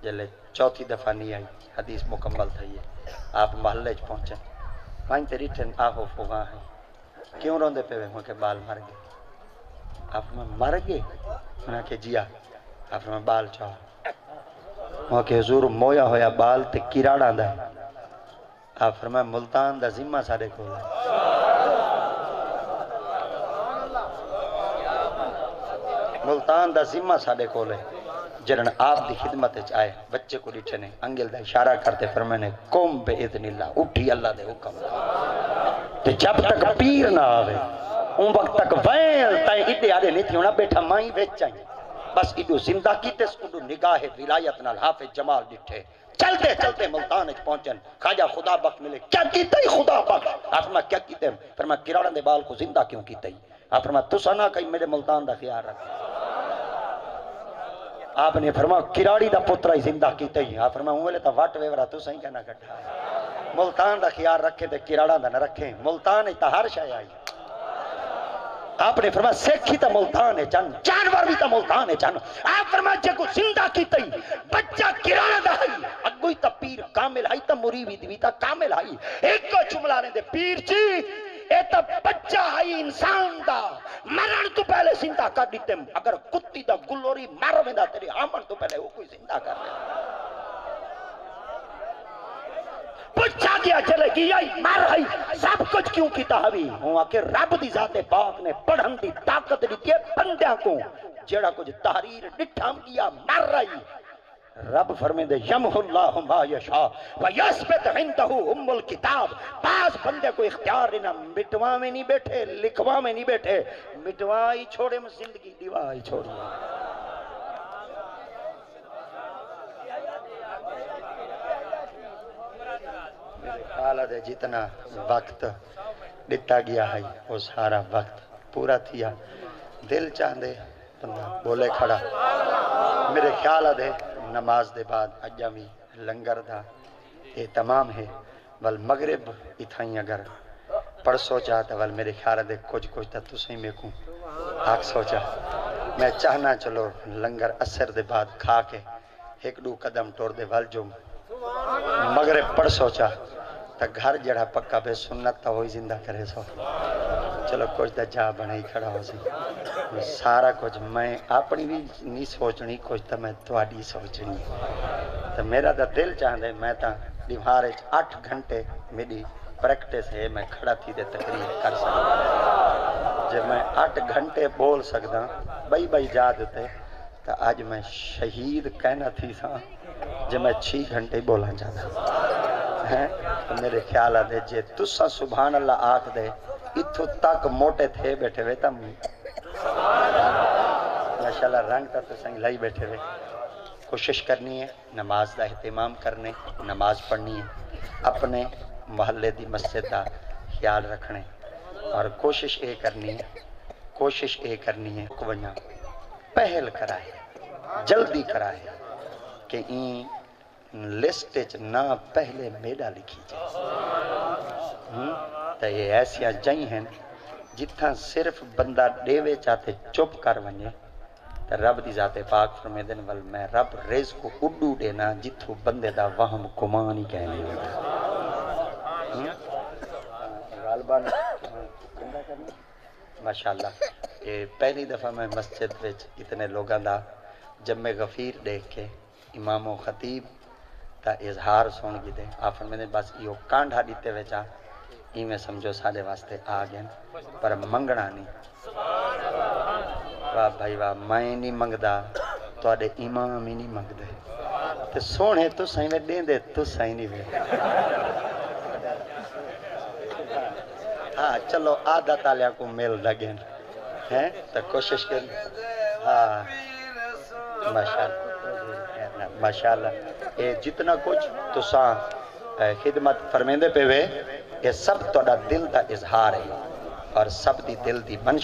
جلے چوتھی دفعہ نہیں آئی حدیث مکمل تھا یہ، آپ محلے چ پہنچیں، مائن تیری ٹھن آہو فغاں ہیں، کیوں روندے پہ ہوئے کہ بال مر گئے، آپ میں مر گئے، انہاں کہ جیا، آپ میں بال چاہو، وہاں کہ حضور مویا ہویا بال تے کراڑا دا ہے، آپ فرمائے ملتان دا ذمہ سارے کو ہے، ملتان دا ذمہ ساڑے کولے جنن آپ دی خدمت چاہے بچے کو ڈیٹھے نے انگل دا اشارہ کرتے فرمانے قوم بے اذن اللہ اٹھی اللہ دے حکم تے جب تک پیر نہ آوے ان وقت تک ویل تائیں ادھے آدھے نہیں تھی ہونا بیٹھا مائیں ویچ چاہیں بس ادھو زندہ کیتے سکندو نگاہ ولایت نال حافظ جمال ڈیٹھے چلتے چلتے ملتان اچ پہنچن خواجہ خدا بخش ملے کیا کیتا ہی خدا بخش آپ فرمایا کیا کیتے ہیں فرمایا کراڑن دے بال کو زندہ کیوں کیتا ہی آپ فرمایا تسا نہ کہیں میرے ملتان دا خیال رکھے آپ نے فرمایا کراڑی دا پترہ ہی زندہ کیتے ہی آپ فرمایا ہوئے تا واٹ ویورا تو صحیح کہنا کٹھا ہے ملتان دا خیال رکھے تے کراڑا دا نہ رکھیں ملتان ہی تا ہر شای آئی آپ نے فرمایا سیکھی تا ملتان ہے چن جانور بھی تا ملتان ہے چن آپ فرمایا جے کو زندہ کیتے ہی بچہ کراڑا دا ہے اگوئی تا پیر کامل ہے تا مریوی دوی تا کامل ہے ایک کو چملانے دے پیر چی اے تا بچہ ہے انسان دا مرن تو پہلے زندہ کر دیتے اگر کتی دا گلوری مر ویندا تیرے آمن تو پہلے وہ کوئی زندہ کر دے پوچھا گیا چلے گیا مر ہے سب کچھ کیوں کیتا ہوئی ہوں کہ رب دی ذات پاک نے پڑھن دی طاقت دیتی ہے بندیاں کو جیڑا کچھ تحریر ڈٹھام گیا مر رہی رب فرمے دے یمح اللہ ما یشاء ویثبت عنده الکتاب بعض بندے کو اختیار دینا مٹوا میں نہیں بیٹھے لکھوا میں نہیں بیٹھے مٹوا ہی چھوڑے میں زندگی دیوا ہی چھوڑی میرے خیال ہے جتنا وقت دیتا گیا ہے وہ سارا وقت پورا تھیا دل چاندے بندہ بولے کھڑا میرے خیال ہے نماز دے بعد اجامی لنگر دا یہ تمام ہے ول مغرب اتھائیں اگر پڑھ سوچا تو ول میرے خیال ہے کچھ تا تو صحیح میں کوں آگ سوچا میں چاہنا چلو لنگر اثر دے بعد کھا کے ایک دو قدم ٹور دے ول جو مغرب پڑھ سوچا تا گھر جڑا پکا بے سنت تا ہوئی زندہ کرے سو چلو کچھ دا جا بنا ہی کھڑا ہو سی سارا کچھ میں اپنی بھی نہیں سوچنی کچھ تا میں تواڈی سوچنی تو میرا دا دل چاہندے میں تا دیوار 8 گھنٹے میری پریکٹس ہے میں کھڑا تھی دے تقریر کر سکتا جب میں 8 گھنٹے بول سکتا بھائی جا دیتے تو آج میں شہید کہنا تھی سا جب میں 6 گھنٹے بولا جاتا ہے تو میرے خیال آدھے جے تسا سبحان اللہ آکھ دے اتھو تک موٹے تھے بیٹھے ہوئے تم ماشاءاللہ رنگ تا تو سنگ لائی بیٹھے ہوئے کوشش کرنی ہے نماز دا اہتمام کرنے نماز پڑھنی ہے اپنے محلے دی مسجد دا خیال رکھنے اور کوشش یہ کرنی ہے ونیا پہل کرائے جلدی کرائے کہ این لسٹ نہ پہلے میڈا لکھی جائے تو یہ ایسیاں جائیں ہیں جتھاں صرف بندہ ڈیوے چاہتے چپ کر ونجے تو رب دی ذات پاک فرمے دن ول میں رب رزق کو اڈو دینا جتھو بندے دا وہم گمان ہی کہنے لگا غالباً ماشاءاللہ یہ پہلی دفعہ میں مسجد وچ اتنے لوگاں دا جمع غفیر دیکھ کے امام و خطیب تا اظہار سن گی دے آپ فرمائے بس یہ کانڈھا دیتے وچا ہی میں سمجھو سارے واسطے آ گئے پر منگنا نہیں واہ بھائی واہ میں نہیں منگدا تواڈے امام ہی نہیں منگدے تے سونے تو سائیں میں دیندے تو سائیں نہیں وے ہاں چلو عادت والے کو مل لگے ہیں تو کوشش کر ہاں ماشاءاللہ یہ جتنا کچھ تساں خدمت فرمیندے پہ وے یہ سب تہاڈا دل دا اظہار ہے اور سب دی دل دی منش